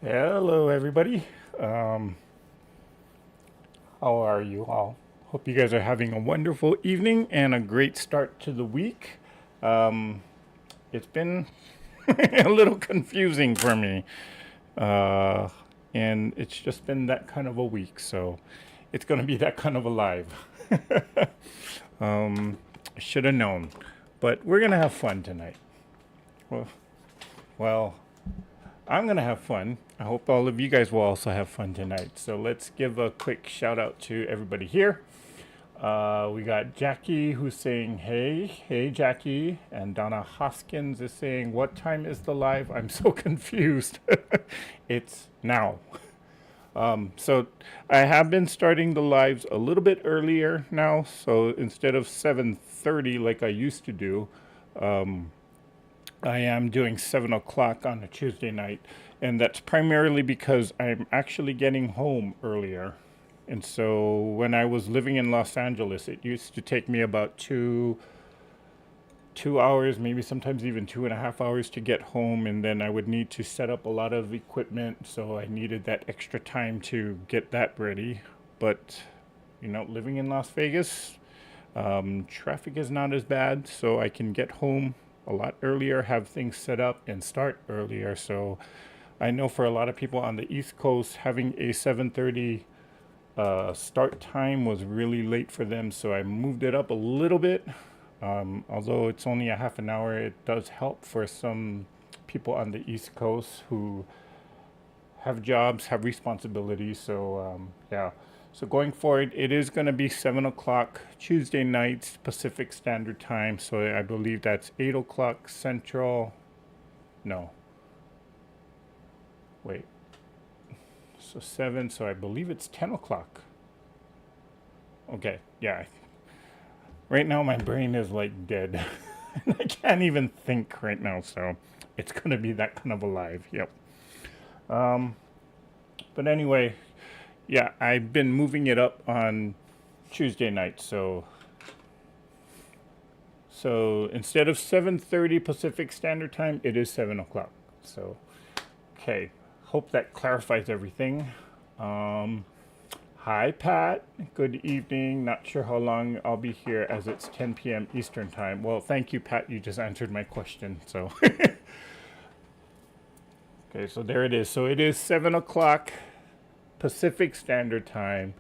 Hello, everybody. Um, how are you all? Hope you guys are having a wonderful evening and a great start to the week. Um, it's been a little confusing for me, uh, and it's just been that kind of a week, so it's going to be that kind of a live. I should have known, but we're going to have fun tonight. Well, well, I'm going to have fun. I hope all of you guys will also have fun tonight. So let's give a quick shout out to everybody here. We got Jackie who's saying, hey, Jackie. And Donna Hoskins is saying, what time is the live? I'm so confused. It's now. So I have been starting the lives a little bit earlier now. So instead of 7:30 like I used to do, I am doing 7 o'clock on a Tuesday night, and that's primarily because I'm actually getting home earlier. And so when I was living in Los Angeles, it used to take me about 2 hours, maybe sometimes even 2.5 hours to get home, and then I would need to set up a lot of equipment, so I needed that extra time to get that ready. But living in Las Vegas, traffic is not as bad, so I can get home a lot earlier, have things set up, and start earlier. So I know for a lot of people on the East Coast, having a 7:30 start time was really late for them. So I moved it up a little bit. Although it's only a half an hour, it does help for some people on the East Coast who have jobs, have responsibilities. So yeah. So going forward, it is going to be 7 o'clock Tuesday nights Pacific Standard Time. So I believe that's 8 o'clock Central. No, wait. So 7. So I believe it's 10 o'clock. Okay, yeah. Right now my brain is like dead. I can't even think right now. So it's going to be that kind of a live. Yep. But anyway, yeah, I've been moving it up on Tuesday night. So instead of 7:30 Pacific Standard Time, it is 7 o'clock. So okay, hope that clarifies everything. Um, Hi Pat, good evening. Not sure how long I'll be here as it's 10 p.m. Eastern Time. Well, thank you, Pat. You just answered my question. So okay, so there it is. So it is 7 o'clock Pacific Standard Time,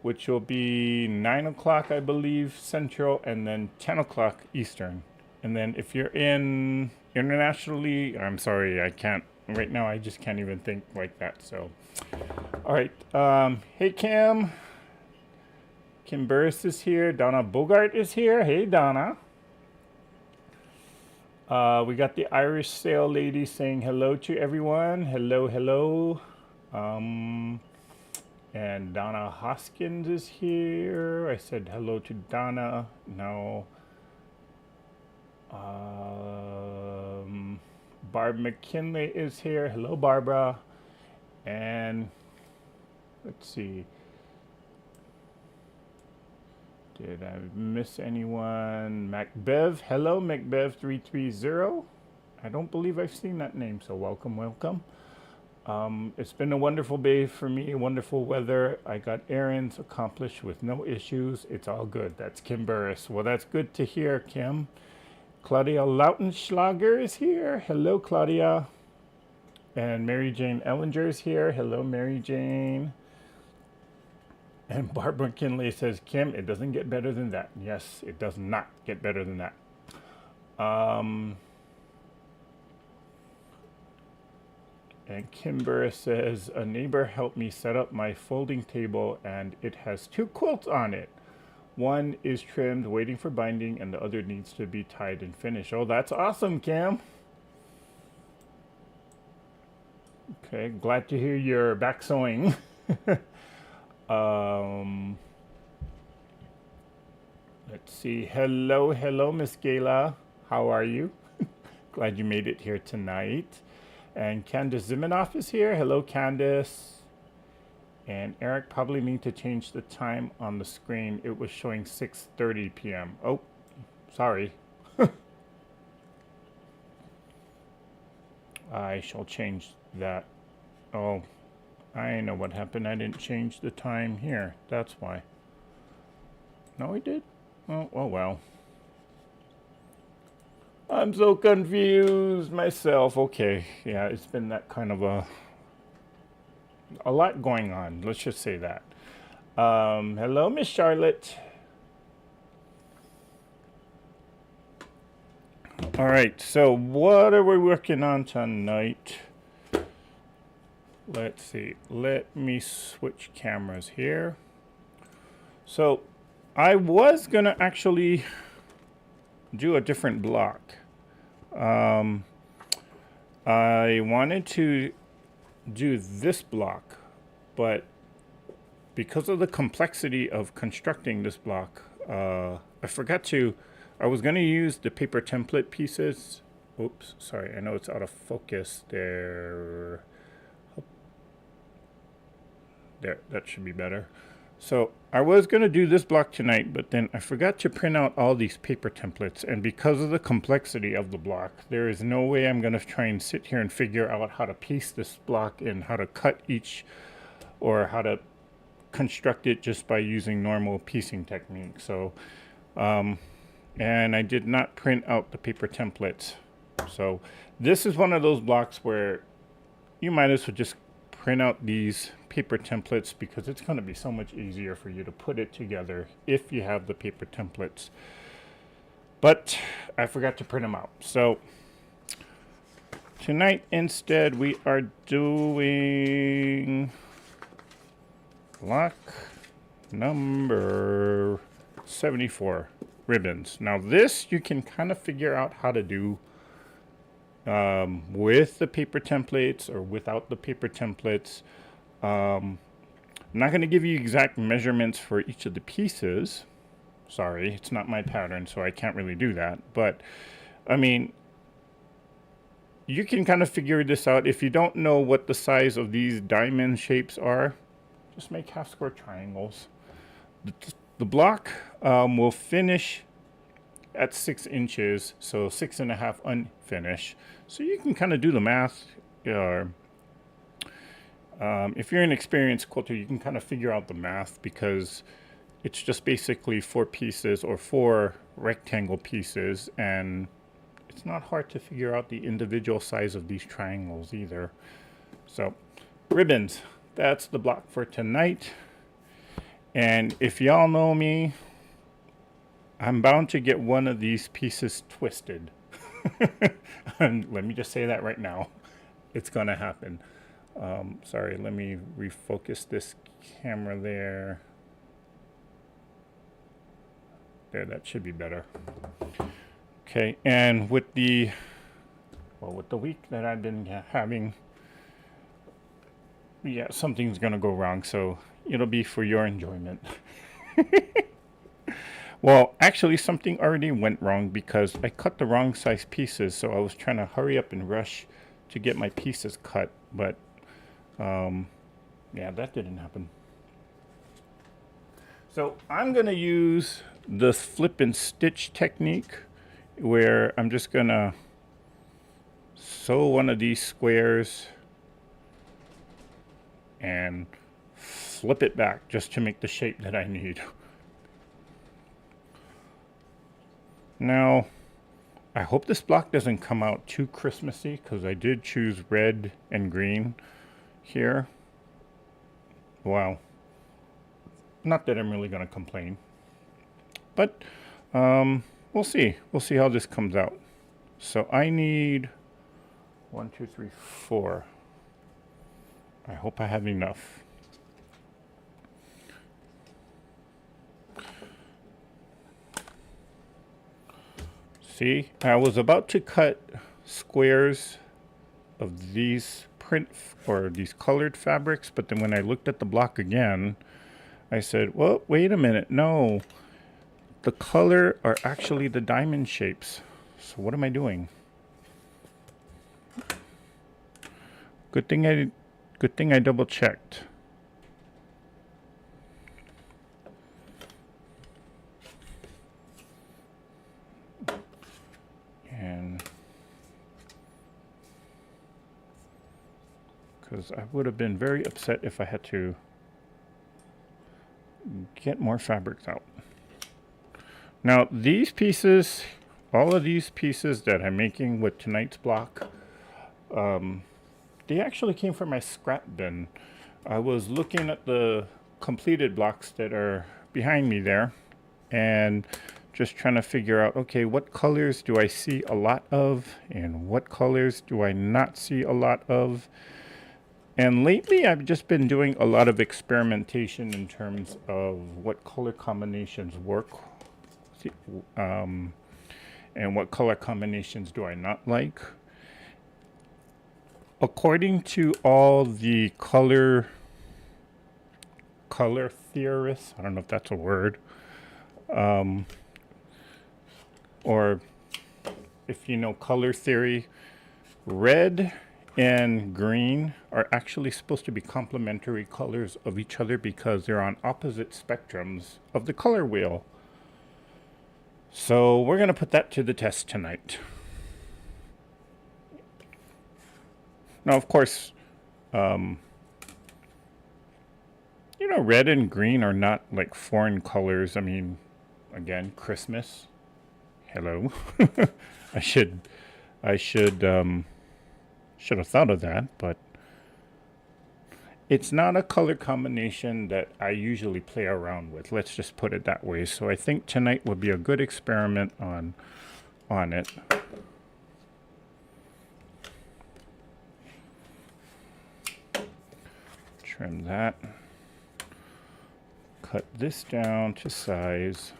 which will be 9 o'clock, I believe, Central, and then 10 o'clock Eastern. And then if you're in internationally, I'm sorry, I can't. Right now, I just can't even think like that. So, all right. Hey, Kim. Kim Burris is here. Donna Bogart is here. Hey, Donna. We got the Irish Sail Lady saying hello to everyone. Hello, hello. Um, and Donna Hoskins is here. I said hello to Donna. Now, Barb McKinley is here. Hello, Barbara. And let's see. Did I miss anyone? MacBev. Hello, MacBev330. I don't believe I've seen that name, so welcome, welcome. It's been a wonderful day for me, wonderful weather. I got errands accomplished with no issues. It's all good. That's Kim Burris. Well, that's good to hear, Kim. Claudia Lautenschlager is here. Hello, Claudia. And Mary Jane Ellinger is here. Hello, Mary Jane. And Barbara Kinley says, Kim, it doesn't get better than that. Yes, it does not get better than that. And Kimber says, a neighbor helped me set up my folding table and it has two quilts on it. One is trimmed, waiting for binding, and the other needs to be tied and finished. Oh, that's awesome, Kim. Okay, glad to hear you're back sewing. um, let's see. Hello, hello, Miss Gayla. How are you? Glad you made it here tonight. And Candace Zimenoff is here. Hello, Candace. And Eric probably need to change the time on the screen. It was showing 6:30 p.m. Oh, sorry. I shall change that. Oh, I know what happened. I didn't change the time here. That's why. No, I did? Oh well. I'm so confused myself. Okay, yeah, it's been that kind of a lot going on. Let's just say that. Hello, Miss Charlotte. All right, so what are we working on tonight? Let's see. Let me switch cameras here. So I was gonna actually do a different block. I wanted to do this block, but because of the complexity of constructing this block, I forgot to, I was going to use the paper template pieces. Oops, sorry, I know it's out of focus there. There, that should be better. So I was going to do this block tonight, but then I forgot to print out all these paper templates. And because of the complexity of the block, there is no way I'm going to try and sit here and figure out how to piece this block and how to cut each, or how to construct it just by using normal piecing technique. So, and I did not print out the paper templates. So this is one of those blocks where you might as well just print out these paper templates, because it's going to be so much easier for you to put it together if you have the paper templates. But I forgot to print them out. So tonight instead we are doing block number 74, ribbons. Now this you can kind of figure out how to do with the paper templates or without the paper templates. I'm not going to give you exact measurements for each of the pieces. Sorry, it's not my pattern, so I can't really do that. But, I mean, you can kind of figure this out. If you don't know what the size of these diamond shapes are, just make half square triangles. The block will finish at 6 inches, so 6.5 unfinished. So you can kind of do the math. If you're an experienced quilter, you can kind of figure out the math, because it's just basically 4 pieces or 4 rectangle pieces, and it's not hard to figure out the individual size of these triangles either. So ribbons, that's the block for tonight. And if y'all know me, I'm bound to get one of these pieces twisted. And let me just say that right now. It's gonna happen. Sorry, let me refocus this camera there. There, that should be better. Okay, and with the week that I've been having, yeah, something's gonna go wrong, so it'll be for your enjoyment. Well, actually, something already went wrong because I cut the wrong size pieces, so I was trying to hurry up and rush to get my pieces cut, but yeah, that didn't happen. So I'm gonna use the flip and stitch technique, where I'm just gonna sew one of these squares and flip it back just to make the shape that I need. Now, I hope this block doesn't come out too Christmassy, because I did choose red and green here. Wow. Not that I'm really going to complain. But we'll see. We'll see how this comes out. So I need 1, 2, 3, 4. I hope I have enough. See, I was about to cut squares of these print or these colored fabrics, but then when I looked at the block again, I said, well, wait a minute, no, the color are actually the diamond shapes. So what am I doing? Good thing I double checked. And because I would have been very upset if I had to get more fabrics out. Now these pieces, all of these pieces that I'm making with tonight's block, they actually came from my scrap bin. I was looking at the completed blocks that are behind me there and just trying to figure out, okay, what colors do I see a lot of and what colors do I not see a lot of? And lately I've just been doing a lot of experimentation in terms of what color combinations work, and what color combinations do I not like. According to all the color theorists, I don't know if that's a word, or if you know color theory, red and green are actually supposed to be complementary colors of each other because they're on opposite spectrums of the color wheel. So we're going to put that to the test tonight. Now, of course, you know, red and green are not like foreign colors. I mean, again, Christmas. Hello. I should have thought of that, but it's not a color combination that I usually play around with. Let's just put it that way. So I think tonight would be a good experiment on it. Trim that. Cut this down to size.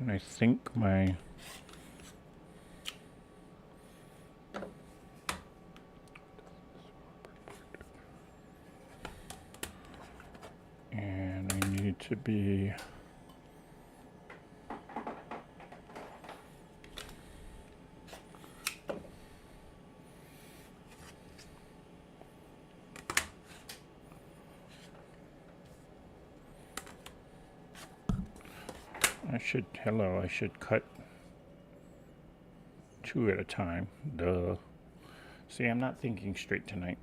And I think my and I need to be I should cut 2 at a time. Duh. See, I'm not thinking straight tonight.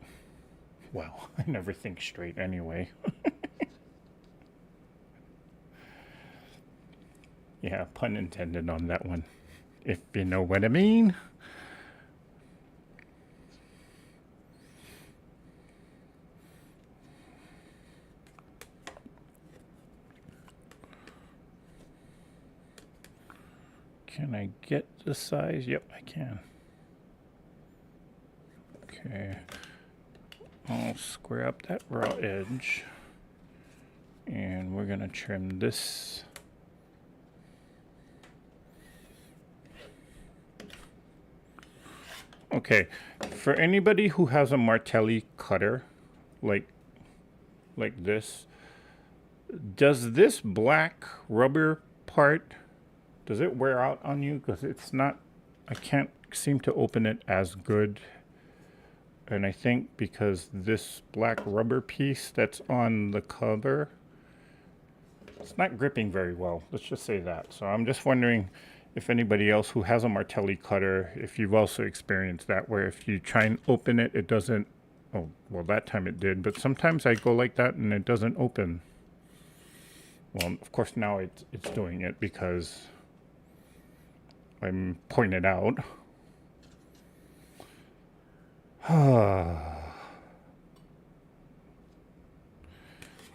Well, I never think straight anyway. Yeah, pun intended on that one, if you know what I mean. Can I get the size? Yep, I can. Okay. I'll square up that raw edge. And we're going to trim this. Okay. For anybody who has a Martelli cutter, like this, does this black rubber part, does it wear out on you? Because it's not, I can't seem to open it as good. And I think because this black rubber piece that's on the cover, it's not gripping very well. Let's just say that. So I'm just wondering if anybody else who has a Martelli cutter, if you've also experienced that, where if you try and open it, it doesn't, oh, well, that time it did. But sometimes I go like that and it doesn't open. Well, of course, now it's doing it because I'm pointing it out.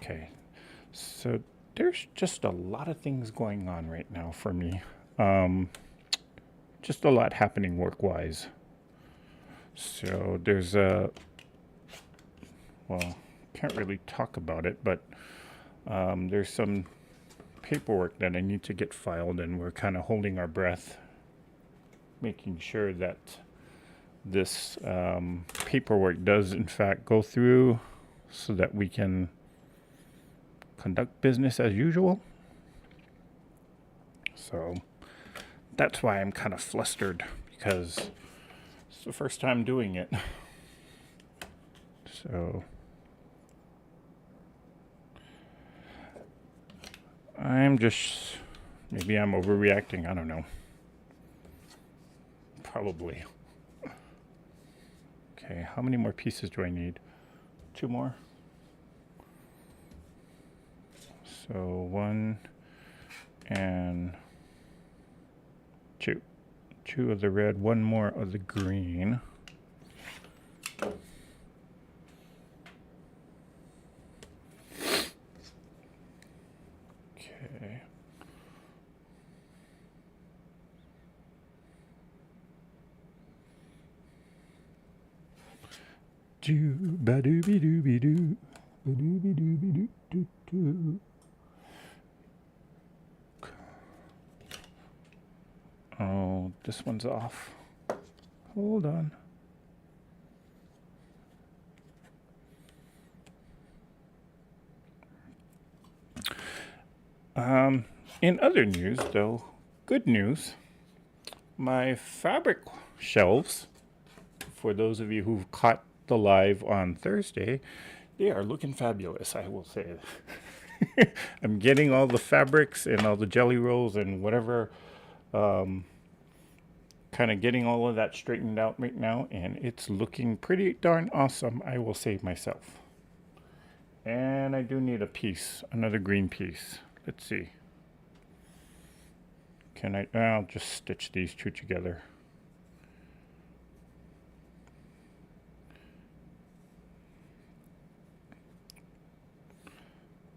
Okay, so there's just a lot of things going on right now for me. Just a lot happening work-wise. So there's well, can't really talk about it, but there's some paperwork that I need to get filed, and we're kind of holding our breath, making sure that this paperwork does in fact go through so that we can conduct business as usual. So that's why I'm kind of flustered, because it's the first time doing it. So maybe I'm overreacting, I don't know. Probably. Okay, how many more pieces do I need? 2 more. So 1 and 2. 2 of the red, 1 more of the green. Okay. Do ba doo be doo be doo. Ba doo be doo be doo doo doo. Oh, this one's off. Hold on. In other news, though, good news, my fabric shelves, for those of you who've caught the live on Thursday, they are looking fabulous, I will say. I'm getting all the fabrics and all the jelly rolls and whatever, kind of getting all of that straightened out right now, and it's looking pretty darn awesome, I will say myself. And I do need a piece, another green piece. Let's see. I'll just stitch these two together.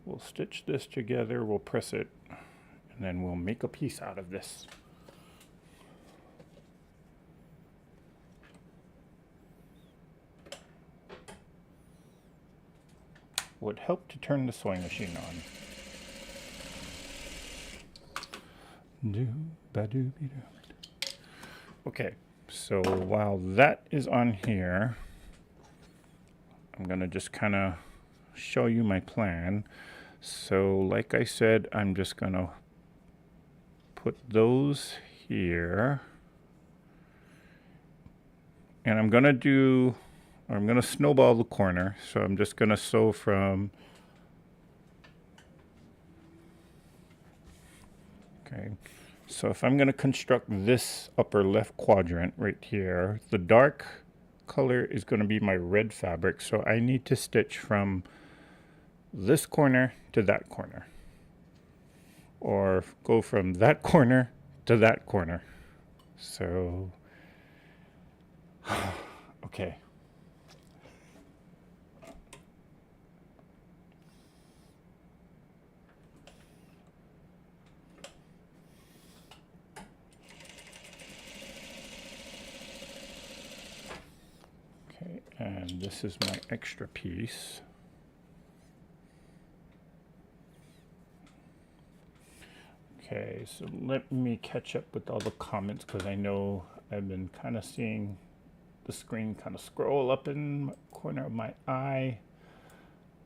We'll stitch this together, we'll press it, and then we'll make a piece out of this. Would help to turn the sewing machine on. Okay, so while that is on here, I'm gonna just kind of show you my plan. So like I said, I'm just gonna put those here, and I'm gonna snowball the corner. So I'm just gonna sew from, okay, so if I'm gonna construct this upper left quadrant right here, the dark color is gonna be my red fabric, so I need to stitch from this corner to that corner, or go from that corner to that corner. So okay, and this is my extra piece. Okay, so let me catch up with all the comments, because I know I've been kind of seeing the screen kind of scroll up in the corner of my eye.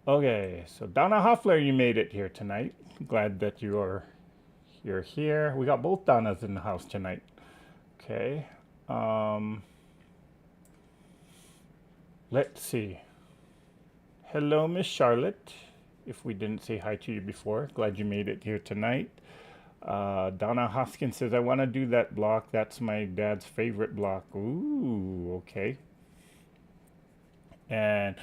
Okay, so Donna Hoffler, you made it here tonight. Glad that you're here. We got both Donnas in the house tonight. Okay. Let's see. Hello, Miss Charlotte. If we didn't say hi to you before, glad you made it here tonight. Donna Hoskins says, I want to do that block. That's my dad's favorite block. Ooh, okay. And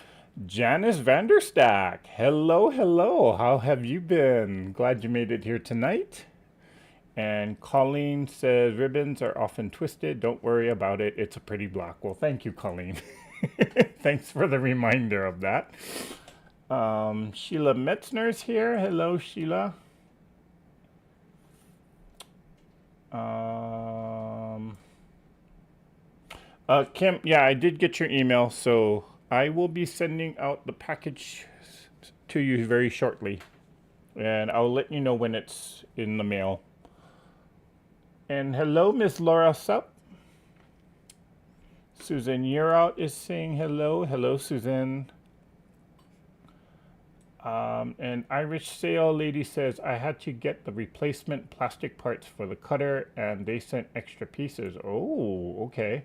Janice Vanderstack. Hello, hello. How have you been? Glad you made it here tonight. And Colleen says, ribbons are often twisted. Don't worry about it. It's a pretty block. Well, thank you, Colleen. Thanks for the reminder of that. Sheila Metzner's here. Hello, Sheila. Kim, yeah, I did get your email, so I will be sending out the package to you very shortly, and I'll let you know when it's in the mail. And hello, Miss Laura Sup. Susan Urout is saying hello. Hello, Susan. And Irish Sale Lady says, I had to get the replacement plastic parts for the cutter, and they sent extra pieces. Oh, okay.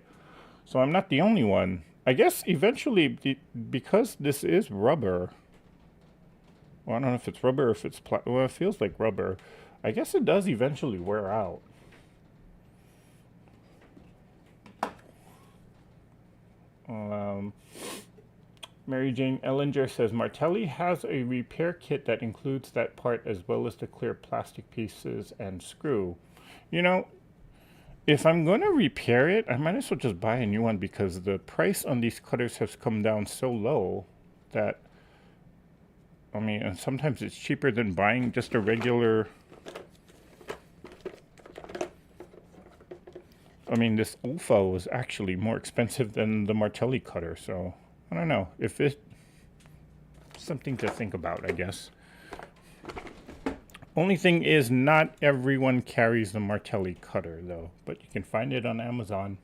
So I'm not the only one. I guess eventually, because this is rubber, well, I don't know if it's rubber or if it's well, it feels like rubber. I guess it does eventually wear out. Um, Mary Jane Ellinger says Martelli has a repair kit that includes that part as well as the clear plastic pieces and screw. You know, if I'm going to repair it, I might as well just buy a new one because the price on these cutters has come down so low that, I mean, and sometimes it's cheaper than buying just a regular. I mean, this UFO was actually more expensive than the Martelli cutter, so I don't know. If it's something to think about, I guess. Only thing is, not everyone carries the Martelli cutter, though. But you can find it on Amazon.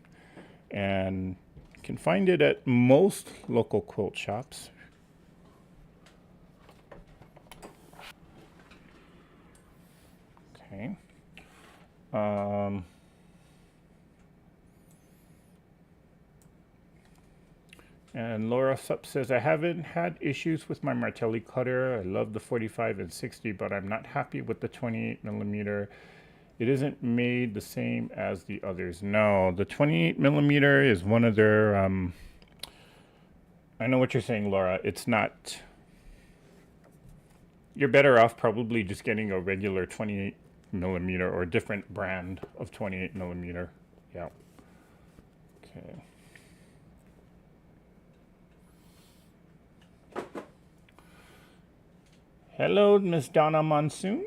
And you can find it at most local quilt shops. Okay. And Laura Sup says, I haven't had issues with my Martelli cutter. I love the 45 and 60, but I'm not happy with the 28 millimeter. It isn't made the same as the others. No, the 28 millimeter is one of their, I know what you're saying, Laura. It's not, you're better off probably just getting a regular 28 millimeter or a different brand of 28 millimeter. Yeah. Okay. Hello, Miss Donna Monsoon.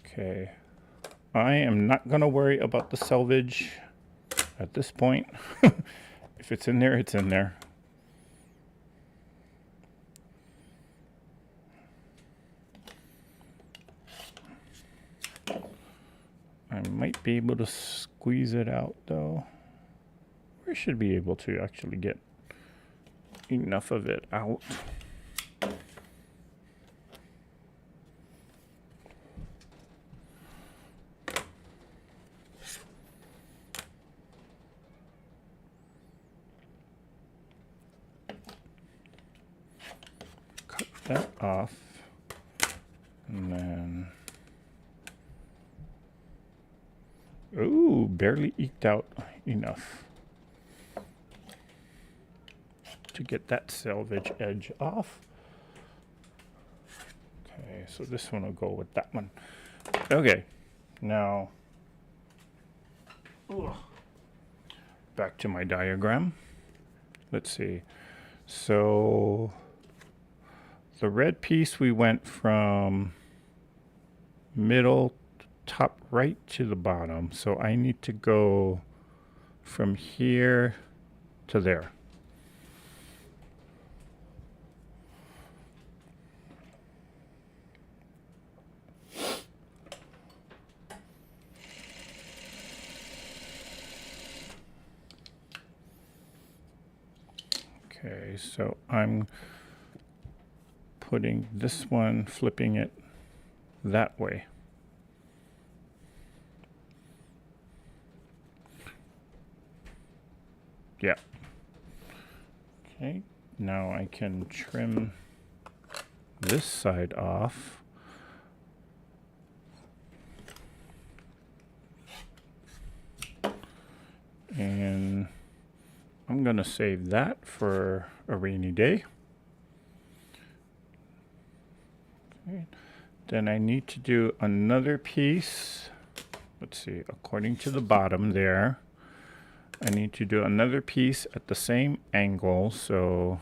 Okay. I am not going to worry about the selvage at this point. If it's in there, it's in there. I might be able to squeeze it out, though. We should be able to actually get enough of it out. Cut that off. And then... Ooh, barely eked out enough to get that selvage edge off. Okay, so this one will go with that one. Okay, now back to my diagram. Let's see. So the red piece, we went from middle top right to the bottom, so I need to go from here to there. Okay, so I'm putting this one, flipping it that way. Yeah. Okay, now I can trim this side off. And I'm going to save that for a rainy day. Okay. Then I need to do another piece. Let's see, according to the bottom there, I need to do another piece at the same angle. So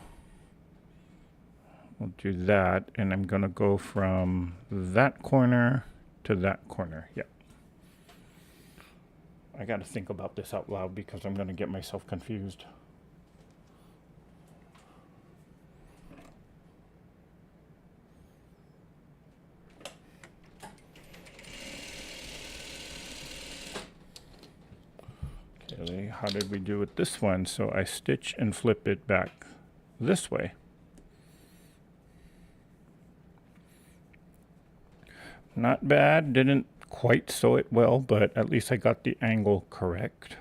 we'll do that. And I'm going to go from that corner to that corner. Yeah. I got to think about this out loud because I'm going to get myself confused. Okay, how did we do with this one? So I stitch and flip it back this way. Not bad, didn't quite sew it well, but at least I got the angle correct.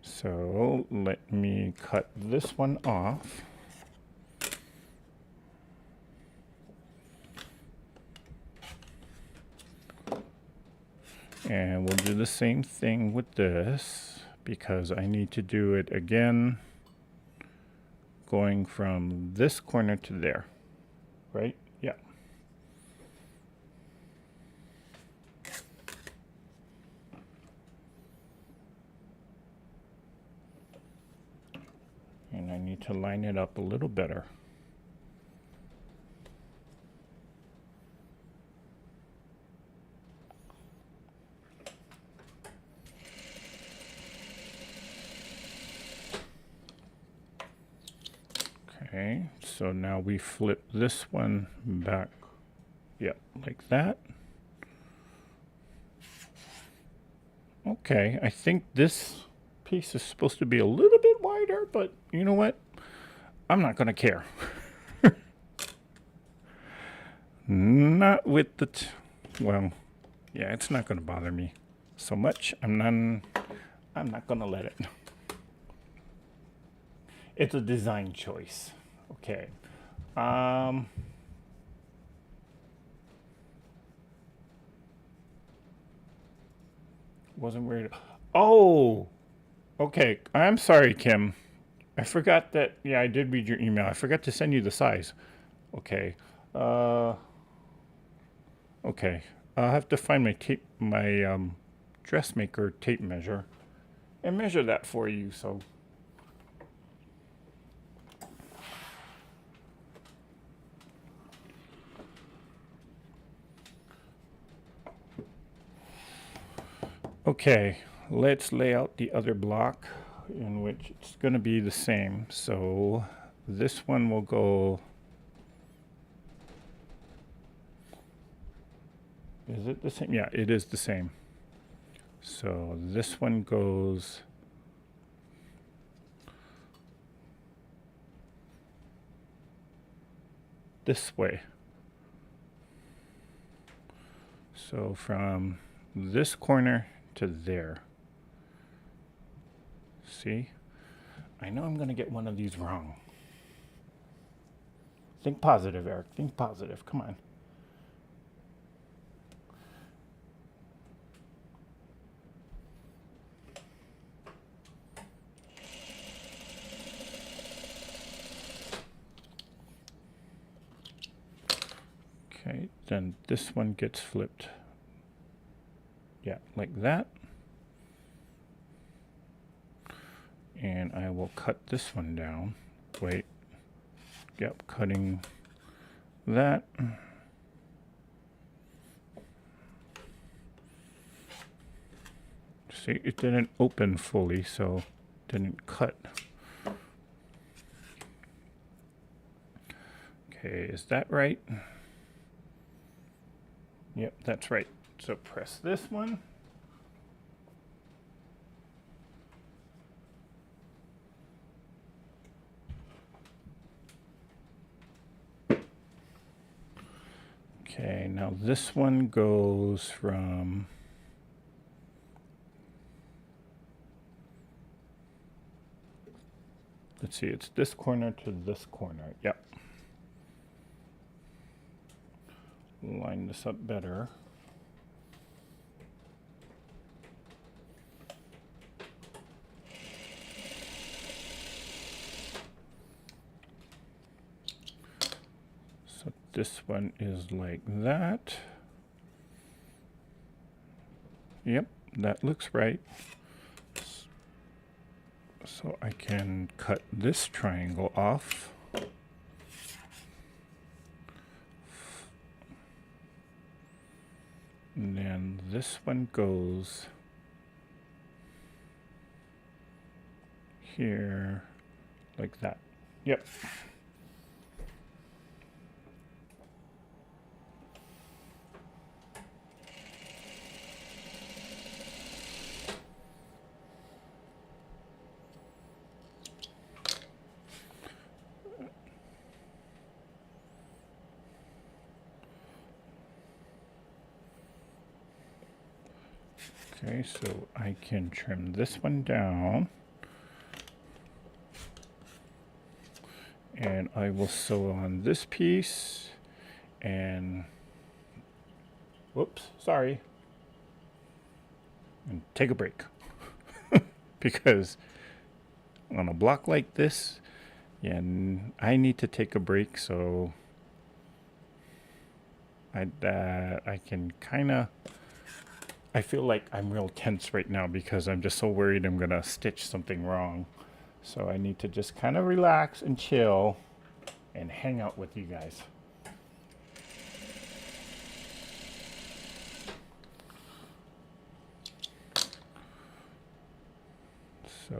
So let me cut this one off. And we'll do the same thing with this, because I need to do it again going from this corner to there, right? Yeah. And I need to line it up a little better. Okay, so now we flip this one back, yep, like that. Okay, I think this piece is supposed to be a little bit wider, but you know what? I'm not gonna care. Not with the, well, yeah, it's not gonna bother me so much. I'm not gonna let it. It's a design choice. Okay. Wasn't worried. Oh, okay. I'm sorry, Kim. I forgot that. Yeah, I did read your email. I forgot to send you the size. Okay. Okay. I'll have to find my tape, my dressmaker tape measure, and measure that for you. So. Okay, let's lay out the other block in which it's going to be the same. So this one will go, is it the same? Yeah, it is the same. So this one goes this way. So from this corner to there. See? I know I'm going to get one of these wrong. Think positive, Eric. Think positive. Come on. Okay, then this one gets flipped. Yeah, like that. And I will cut this one down. Wait. Yep, cutting that. See, it didn't open fully, so it didn't cut. Okay, is that right? Yep, that's right. So press this one. Okay, now this one goes from, let's see, it's this corner to this corner. Yep. Line this up better. So this one is like that. Yep, that looks right. So I can cut this triangle off. And then this one goes here like that. Yep. Okay, so I can trim this one down. And I will sew on this piece and, whoops, sorry. And take a break. because on a block like this, yeah, I need to take a break, so I can kind of, I feel like I'm real tense right now because I'm just so worried I'm gonna stitch something wrong. So I need to just kind of relax and chill and hang out with you guys. So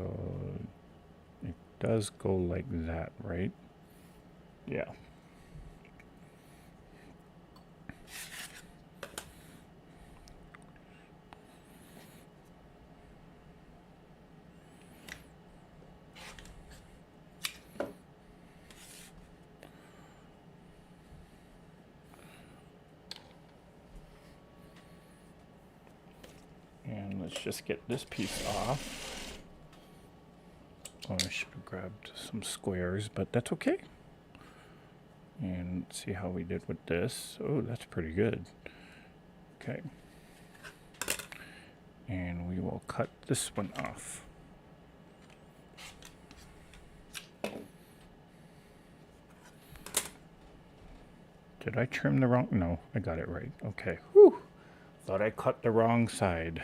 it does go like that, right? Yeah. And let's just get this piece off. Oh, I should have grabbed some squares, but that's okay. And let's see how we did with this. Oh, that's pretty good. Okay. And we will cut this one off. Did I trim the wrong? No, I got it right. Okay. Whew. Thought I cut the wrong side.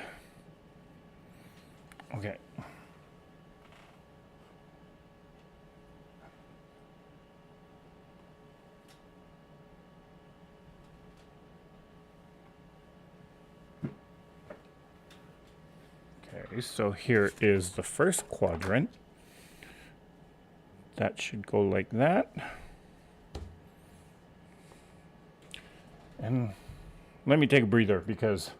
Okay. Okay, so here is the first quadrant. That should go like that. And let me take a breather because,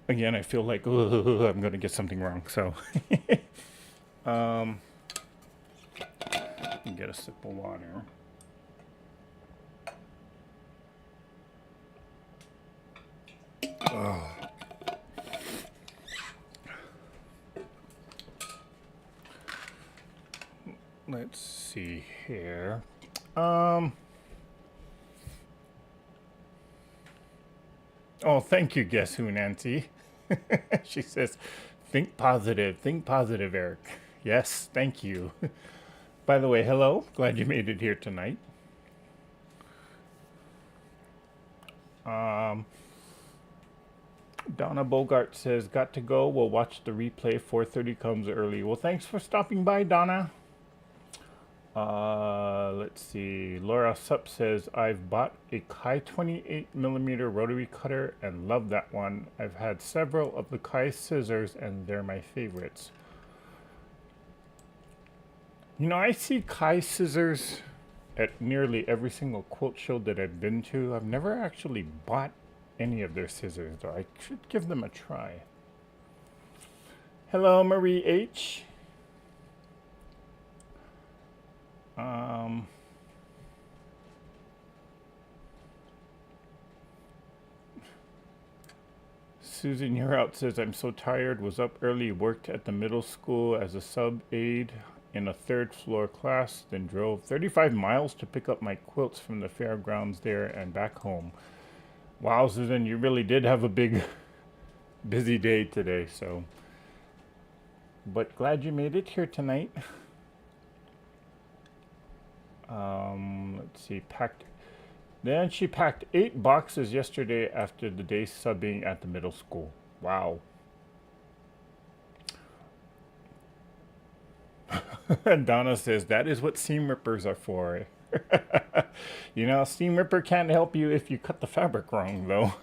again, I feel like I'm going to get something wrong. So, get a sip of water. Oh. Let's see here. Oh, thank you, Guess Who, Nancy. She says, think positive, Eric. Yes, thank you. By the way, hello. Glad you made it here tonight. Donna Bogart says, got to go. We'll watch the replay. 4:30 comes early. Well, thanks for stopping by, Donna. Let's see. Laura Sup says, I've bought a Kai 28mm rotary cutter and love that one. I've had several of the Kai scissors and they're my favorites. You know, I see Kai scissors at nearly every single quilt show that I've been to. I've never actually bought any of their scissors, though. I should give them a try. Hello, Marie H. Susan You're Out says, I'm so tired, was up early, worked at the middle school as a sub aide in a third floor class, then drove 35 miles to pick up my quilts from the fairgrounds there and back home. Wow, Susan, you really did have a big, busy day today, so. But glad you made it here tonight. Let's see, Then she packed 8 boxes yesterday after the day subbing at the middle school. Wow. Donna says, that is what seam rippers are for. You know, seam ripper can't help you if you cut the fabric wrong, though.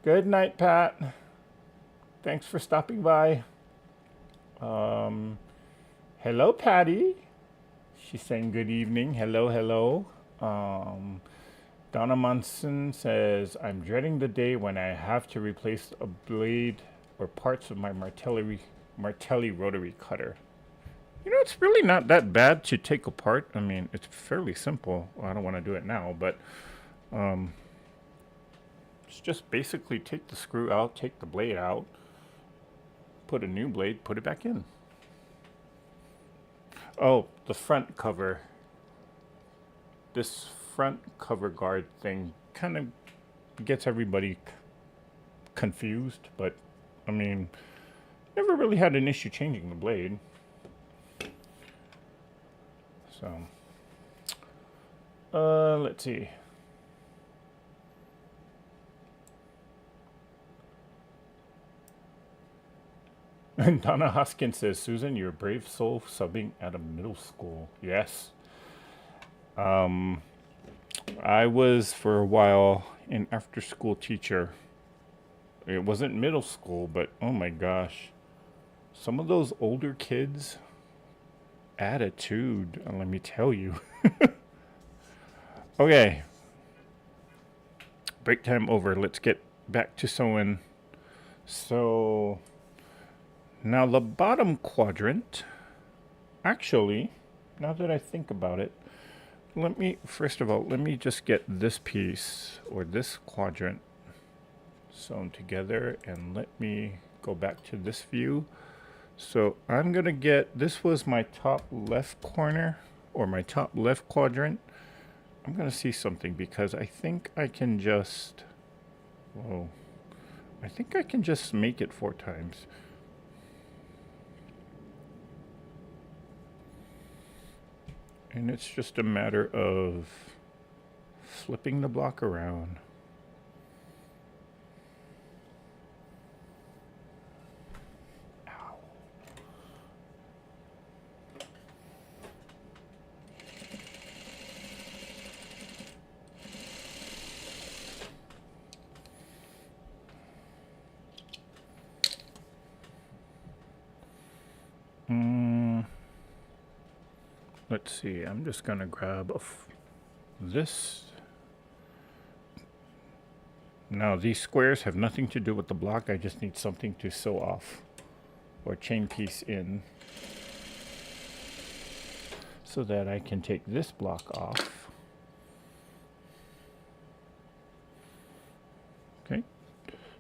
Good night, Pat. Thanks for stopping by. Hello, Patty. She's saying good evening. Hello, hello. Donna Munson says, I'm dreading the day when I have to replace a blade or parts of my Martelli rotary cutter. You know, it's really not that bad to take apart. I mean, it's fairly simple. Well, I don't want to do it now, but it's just basically take the screw out, take the blade out, put a new blade, put it back in. Oh, the front cover. This front cover guard thing kind of gets everybody confused, but I mean, Never really had an issue changing the blade. So, let's see. And Donna Hoskins says, Susan, you're a brave soul subbing at a middle school. Yes. I was for a while an after school teacher. It wasn't middle school, but oh my gosh. Some of those older kids, attitude, let me tell you. Okay. Break time over. Let's get back to sewing. So now the bottom quadrant, actually, now that I think about it, first of all, let me just get this piece or this quadrant sewn together, and let me go back to this view. So I'm going to get, this was my top left corner or my top left quadrant. I'm going to see something because I think I can just, whoa, I think I can just make it 4 times. And it's just a matter of flipping the block around. Ow. Let's see, I'm just gonna grab this. Now these squares have nothing to do with the block, I just need something to sew off or chain piece in so that I can take this block off. Okay,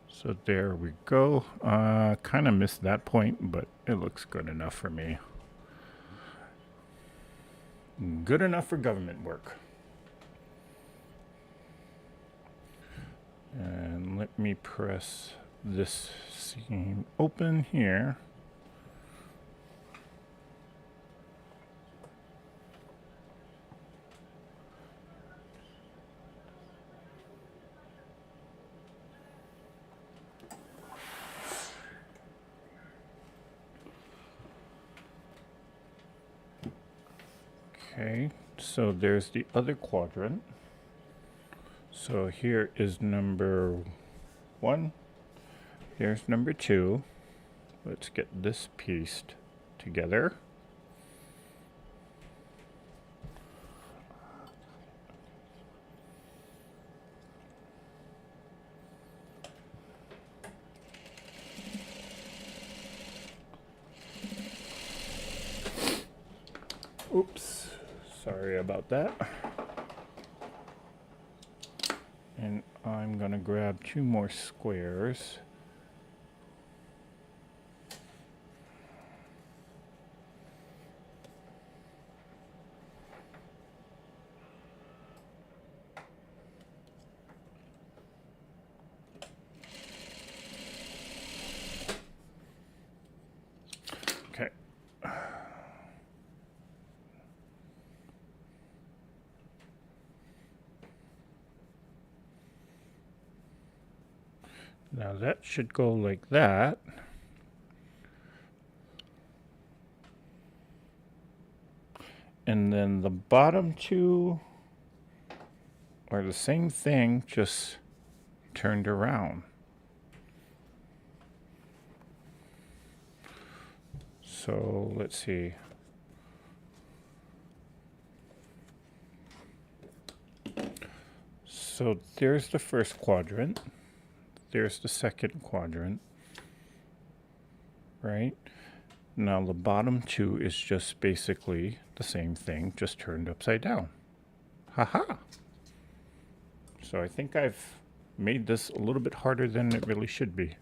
so there we go. Kind of missed that point, but it looks good enough for me. Good enough for government work. And let me press this seam open here. Okay, so there's the other quadrant. So here is number 1. Here's number 2. Let's get this pieced together. Oops, sorry about that. And I'm gonna grab 2 more squares. Okay. Now that should go like that. And then the bottom 2 are the same thing, just turned around. So let's see. So there's the first quadrant. There's the second quadrant, right? Now the bottom 2 is just basically the same thing, just turned upside down. Haha! So I think I've made this a little bit harder than it really should be.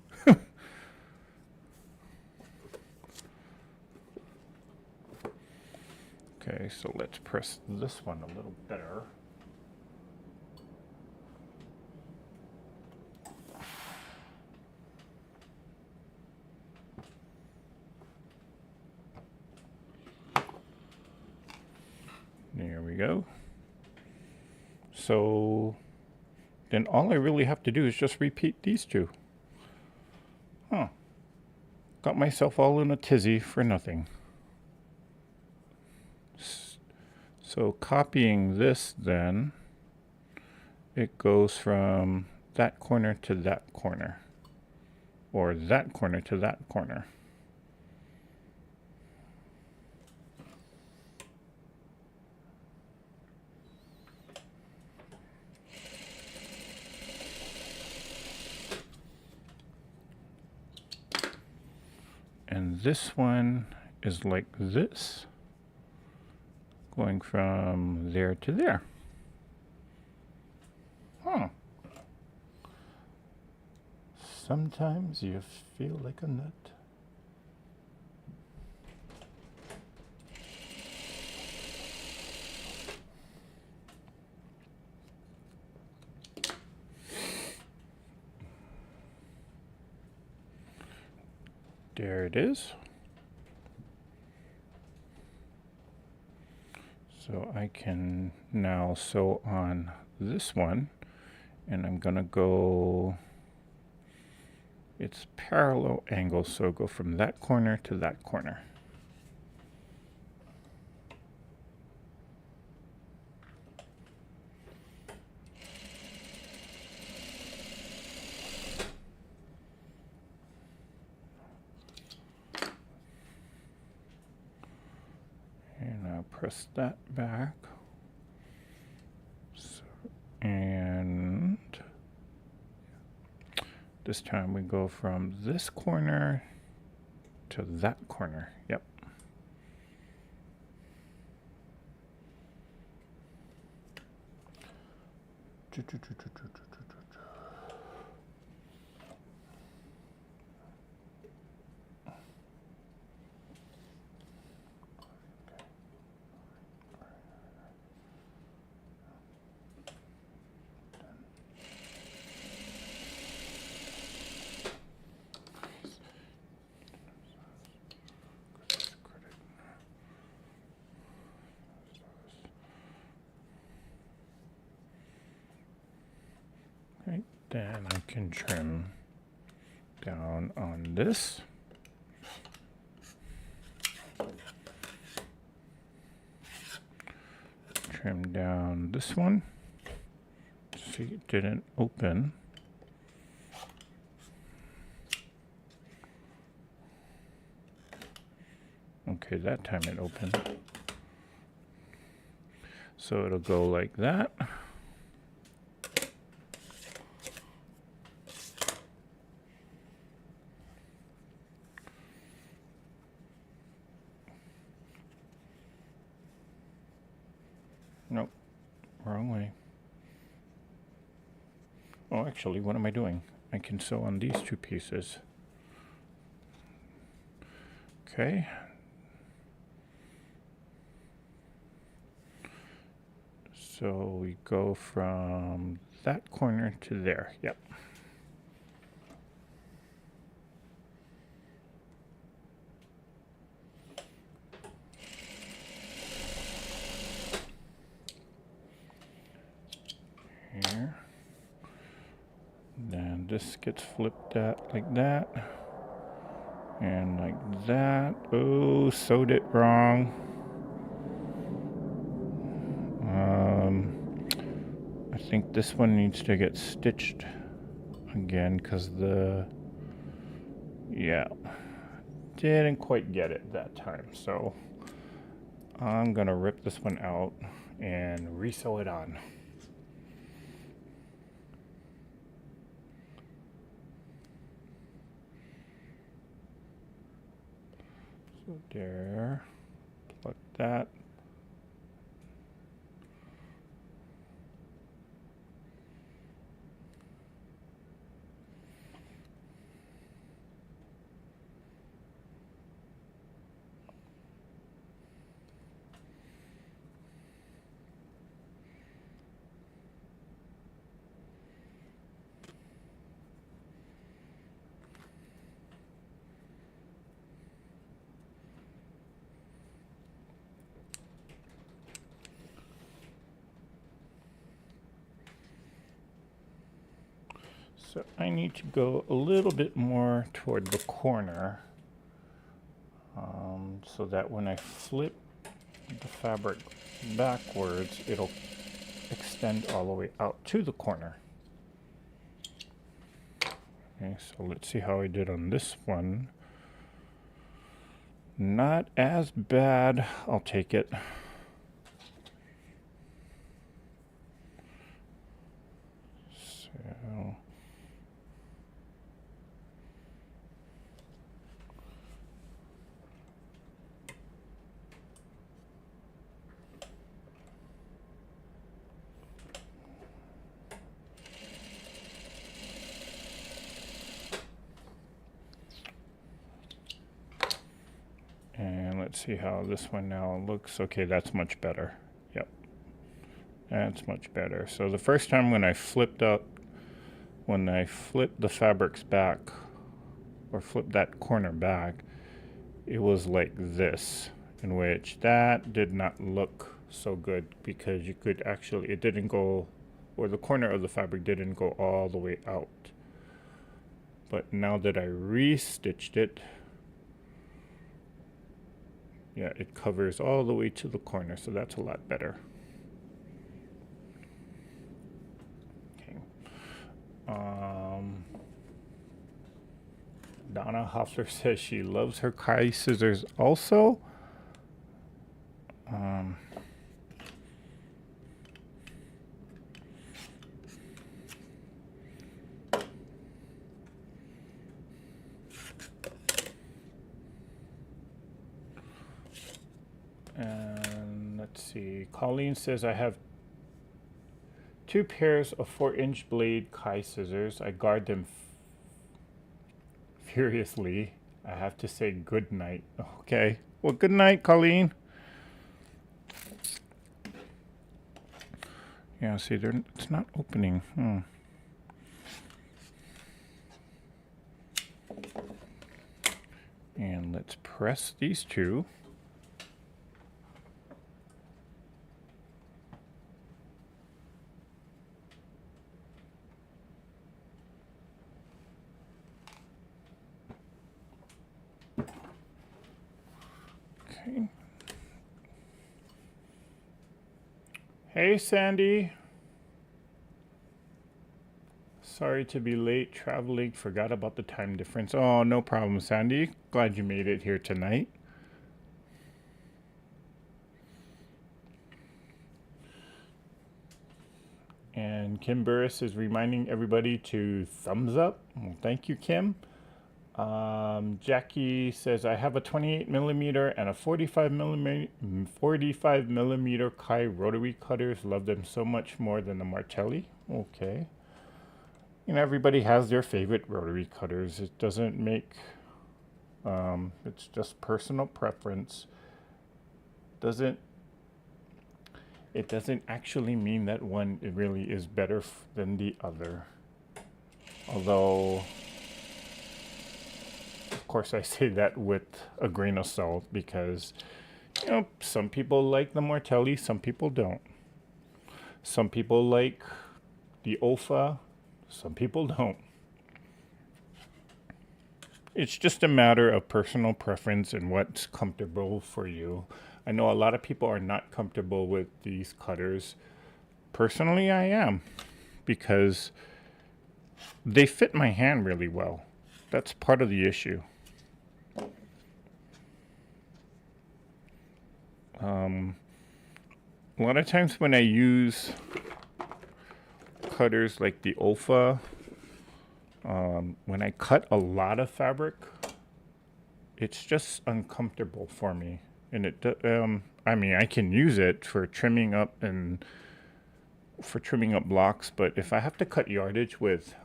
Okay, so let's press this one a little better. go. So then all I really have to do is just repeat these two. Huh. Got myself all in a tizzy for nothing. So copying this then, it goes from that corner to that corner, or that corner to that corner. And this one is like this, going from there to there. Huh. Sometimes you feel like a nut. There it is. So I can now sew on this one, and I'm gonna go, it's parallel angle, so go from that corner to that corner. And I'll press that back. So, and this time we go from this corner to that corner. Yep. Right, then I can trim down on this. Trim down this one. See, it didn't open. Okay, that time it opened. So it'll go like that. Nope, wrong way. Oh, actually, what am I doing? I can sew on these two pieces. Okay. So we go from that corner to there. Yep. Here. Then this gets flipped out like that. And like that. Oh, sewed it wrong. I think this one needs to get stitched again because yeah, didn't quite get it that time. So I'm gonna rip this one out and re-sew it on. So there, pluck that. So I need to go a little bit more toward the corner so that when I flip the fabric backwards, it'll extend all the way out to the corner. Okay, so let's see how I did on this one. Not as bad. I'll take it. So and let's see how this one now looks. Okay, that's much better. Yep, that's much better. So the first time when I flipped the fabrics back, or flipped that corner back, it was like this, in which that did not look so good because you could actually, it didn't go, or the corner of the fabric didn't go all the way out. But now that I restitched it, yeah, it covers all the way to the corner, so that's a lot better. Okay. Donna Hoffler says she loves her Kai scissors also. And let's see, Colleen says I have 2 pairs of 4-inch blade Kai scissors. I guard them furiously. I have to say good night. Okay, well, good night, Colleen. Yeah, see, it's not opening. And let's press these two. Okay. Hey, Sandy. Sorry to be late traveling. Forgot about the time difference. Oh, no problem, Sandy. Glad you made it here tonight. And Kim Burris is reminding everybody to thumbs up. Well, thank you, Kim. Jackie says, I have a 28 millimeter and a 45 millimeter Kai rotary cutters. Love them so much more than the Martelli. Okay. You know, everybody has their favorite rotary cutters. It doesn't make, it's just personal preference. It doesn't actually mean that one really is better than the other. Although, of course, I say that with a grain of salt because, you know, some people like the Martelli, some people don't. Some people like the OFA, some people don't. It's just a matter of personal preference and what's comfortable for you. I know a lot of people are not comfortable with these cutters. Personally, I am, because they fit my hand really well. That's part of the issue. A lot of times when I use cutters like the OFA, when I cut a lot of fabric, it's just uncomfortable for me. And I mean, I can use it for trimming up blocks, but if I have to cut yardage with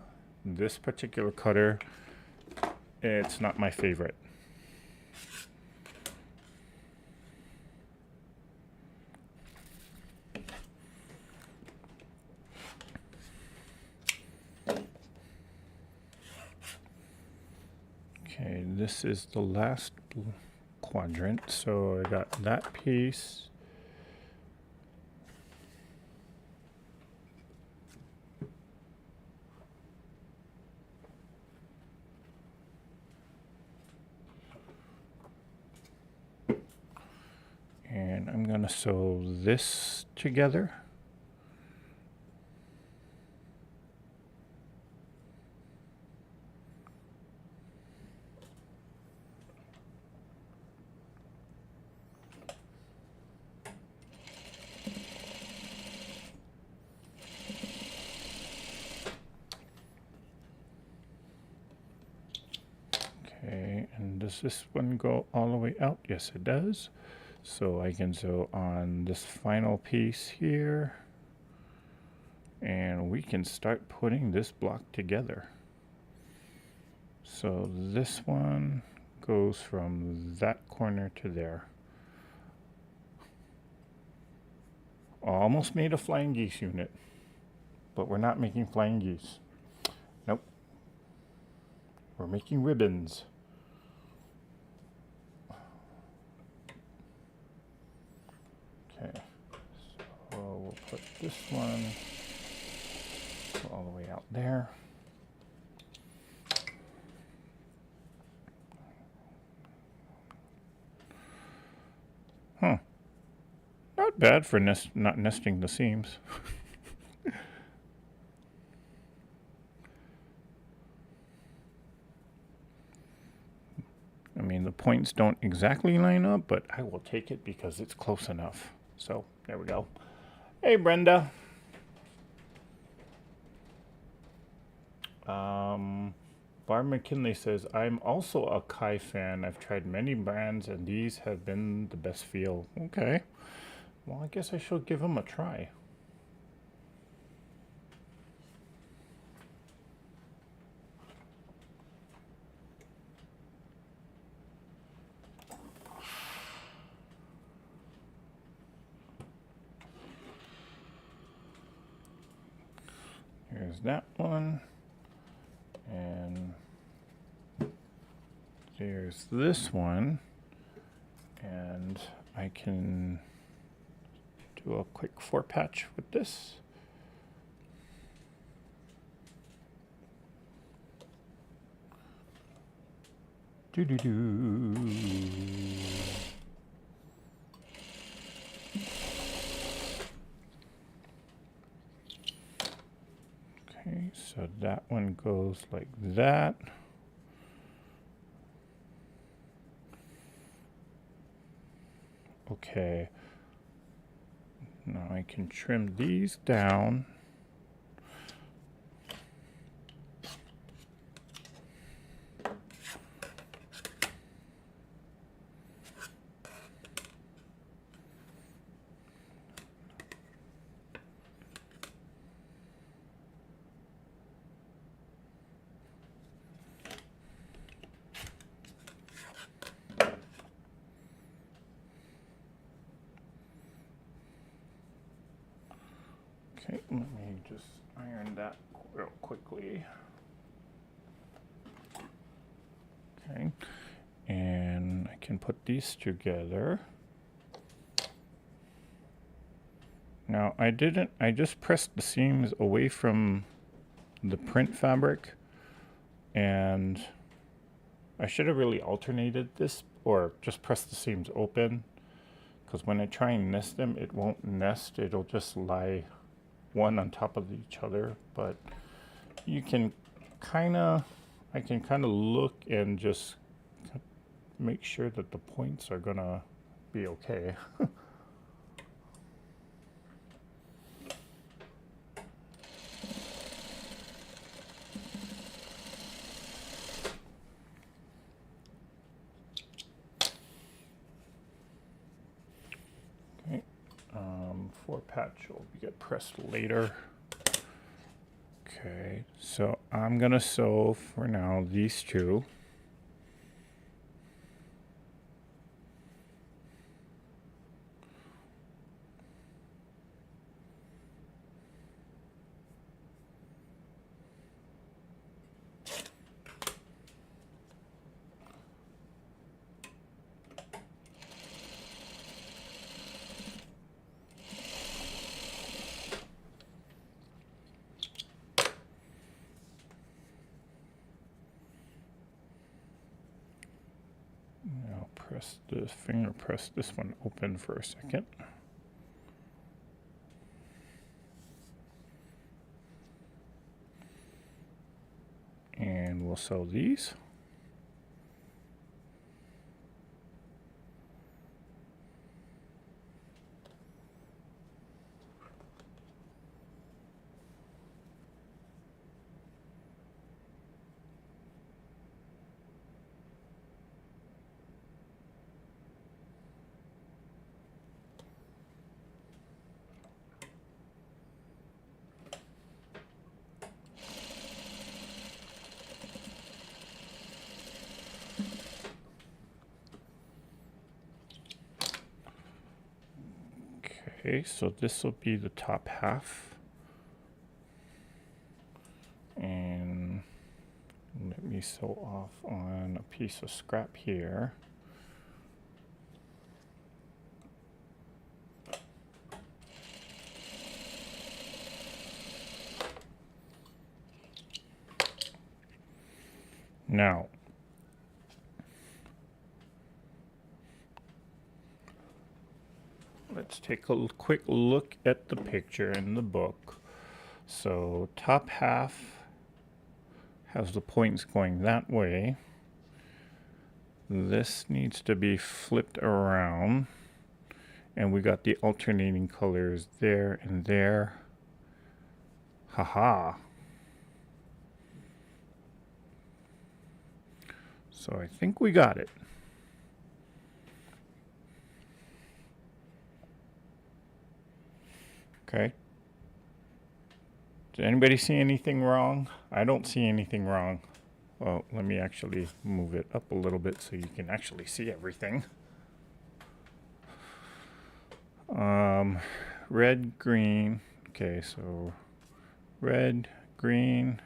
this particular cutter, it's not my favorite. Okay, this is the last quadrant, so I got that piece. I'm going to sew this together. Okay, and does this one go all the way out? Yes, it does. So I can sew on this final piece here, and we can start putting this block together. So this one goes from that corner to there. Almost made a flying geese unit, but we're not making flying geese. Nope. We're making ribbons. Okay, so we'll put this one all the way out there. Huh. Not bad for not nesting the seams. I mean, the points don't exactly line up, but I will take it because it's close enough. So, there we go. Hey, Brenda. Barb McKinley says, I'm also a Kai fan. I've tried many brands, and these have been the best feel. Okay. Well, I guess I should give them a try. Here's that one. And there's this one. And I can do a quick 4-patch with this. Doo-doo-doo. Okay, so that one goes like that. Okay. Now I can trim these down. Okay, let me just iron that real quickly. Okay, and I can put these together. Now I just pressed the seams away from the print fabric, and I should have really alternated this or just pressed the seams open, because when I try and nest them, it won't nest, it'll just lie one on top of each other. But you can I can kind of look and just make sure that the points are gonna be okay. Okay, 4-patch will get pressed later. Okay, so I'm gonna sew for now these two. Now press this finger, press this one open for a second. And we'll sell these. Okay, so this will be the top half. And let me sew off on a piece of scrap here. Now, let's take a quick look at the picture in the book. So top half has the points going that way. This needs to be flipped around. And we got the alternating colors there and there. Haha. So I think we got it. Okay. Did anybody see anything wrong? I don't see anything wrong. Well, let me actually move it up a little bit so you can actually see everything. Red, green. Okay, so red, green,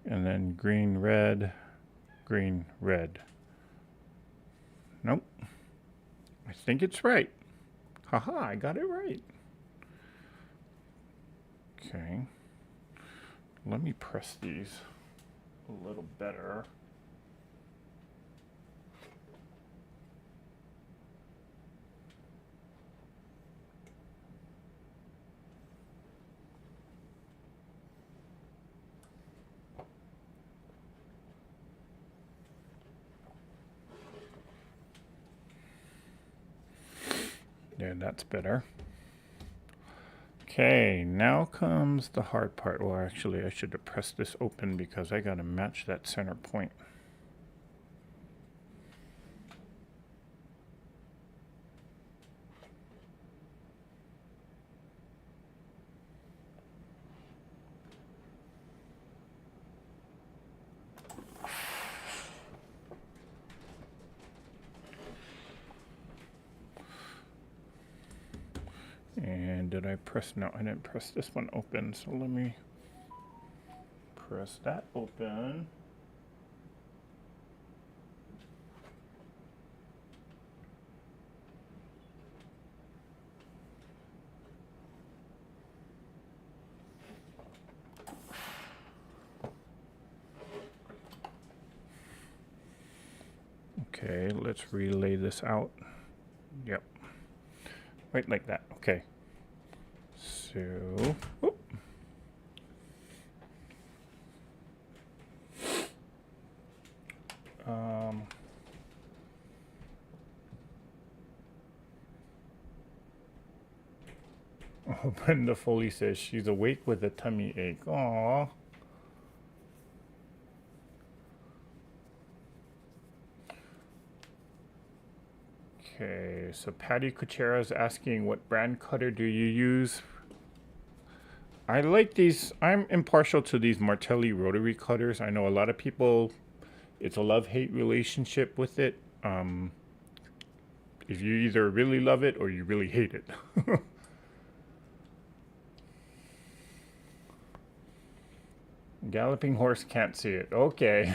and then green, red. Nope. I think it's right. Haha, I got it right. Okay. Let me press these a little better. There, that's better. Okay, now comes the hard part. Well, actually, I should have pressed this open because I got to match that center point. And did I press? No, I didn't press this one open. So let me press that open. Okay, let's relay this out. Yep. Right like that. Okay. So, whoop. Brenda Foley says she's awake with a tummy ache. Aww. Okay, so Patty Kuchera is asking, what brand cutter do you use? I like these. I'm impartial to these Martelli rotary cutters. I know a lot of people, it's a love-hate relationship with it. If you either really love it or you really hate it. Galloping horse can't see it. Okay.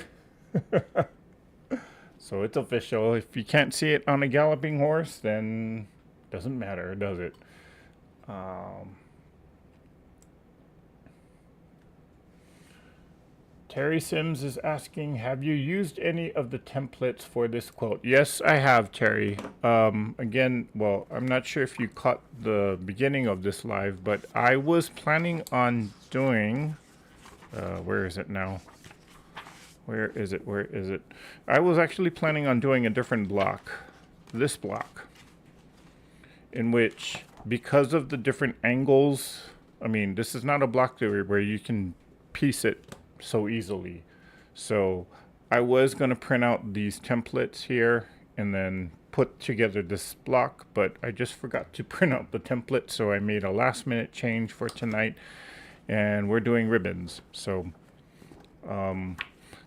So it's official. If you can't see it on a galloping horse, then doesn't matter, does it? Terry Sims is asking, have you used any of the templates for this quilt? Yes, I have, Terry. Again, well, I'm not sure if you caught the beginning of this live, but I was planning on doing, where is it now? Where is it? Where is it? I was actually planning on doing a different block, this block, in which, because of the different angles, I mean, this is not a block where you can piece it so easily. So I was going to print out these templates here and then put together this block, but I just forgot to print out the template, so I made a last minute change for tonight, and we're doing ribbons. So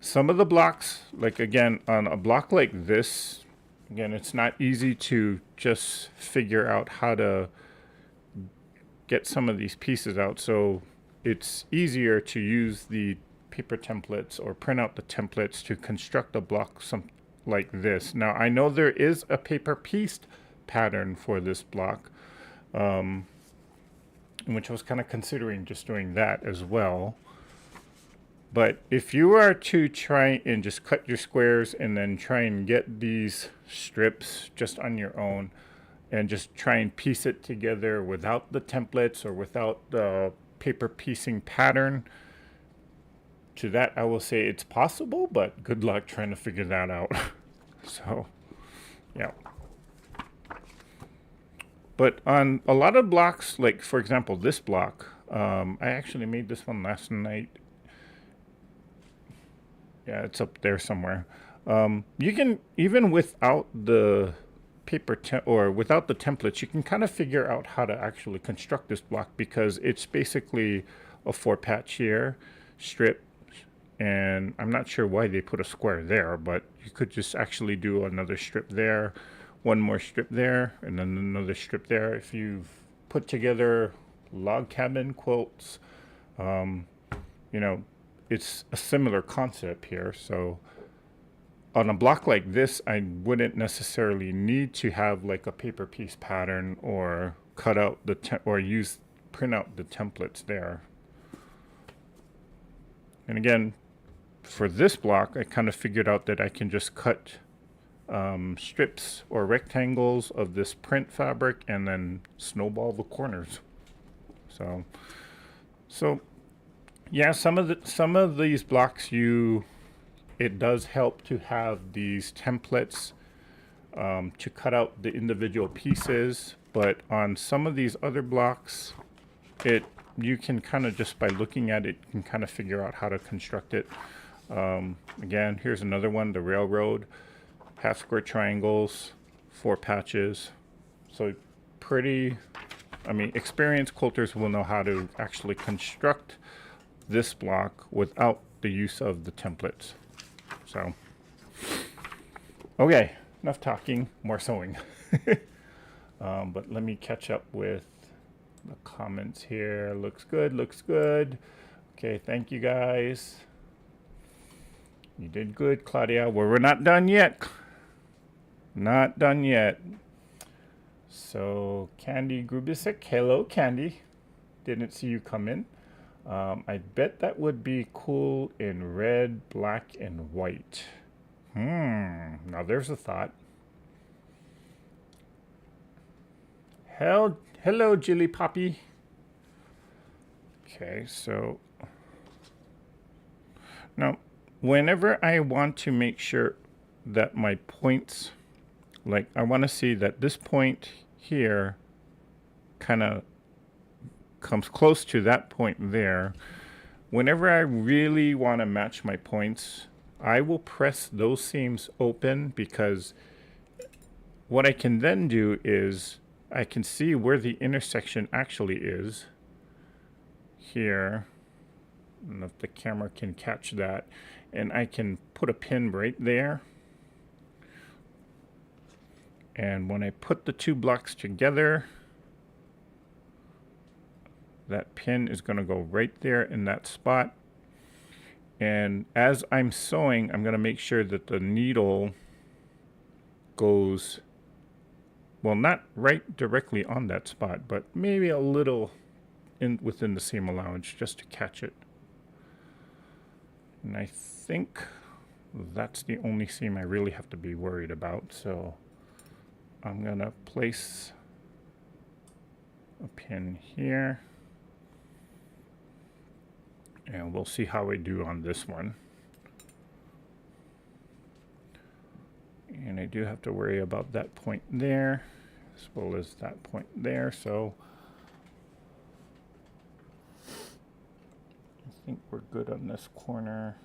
some of the blocks, like again, on a block like this, again, it's not easy to just figure out how to get some of these pieces out. So it's easier to use the paper templates or print out the templates to construct a block like this. Now, I know there is a paper pieced pattern for this block, in which I was kind of considering just doing that as well. But if you are to try and just cut your squares and then try and get these strips just on your own and just try and piece it together without the templates or without the paper piecing pattern, to that I will say it's possible, but good luck trying to figure that out. So, yeah. But on a lot of blocks, like for example this block, I actually made this one last night. Yeah, it's up there somewhere. You can, even without the paper or without the templates, you can kind of figure out how to actually construct this block, because it's basically a 4-patch here, strip, and I'm not sure why they put a square there, but you could just actually do another strip there, one more strip there, and then another strip there. If you've put together log cabin quilts, you know, it's a similar concept here. So on a block like this, I wouldn't necessarily need to have like a paper piece pattern or cut out the print out the templates there. And again, for this block, I kind of figured out that I can just cut strips or rectangles of this print fabric and then snowball the corners. So yeah, some of these blocks, it does help to have these templates to cut out the individual pieces, but on some of these other blocks, you can kind of just by looking at it, you can kind of figure out how to construct it. Again, here's another one, the railroad, half square triangles, 4 patches. So I mean, experienced quilters will know how to actually construct this block without the use of the templates. So, okay, enough talking, more sewing. But let me catch up with the comments here. Looks good, looks good. Okay, thank you guys. You did good, Claudia. Well, we're not done yet. Not done yet. So, Candy Grubisic. Hello, Candy. Didn't see you come in. I bet that would be cool in red, black, and white. Now there's a thought. Hello, Jilly Poppy. Okay, so now whenever I want to make sure that my points, like I want to see that this point here kind of comes close to that point there. Whenever I really want to match my points, I will press those seams open, because what I can then do is I can see where the intersection actually is here. I don't know if the camera can catch that, and I can put a pin right there. And when I put the two blocks together, that pin is going to go right there in that spot. And as I'm sewing, I'm going to make sure that the needle goes, well, not right directly on that spot, but maybe a little within the seam allowance, just to catch it. And I think that's the only seam I really have to be worried about. So I'm gonna place a pin here, and we'll see how we do on this one. And I do have to worry about that point there as well as that point there. So I think we're good on this corner.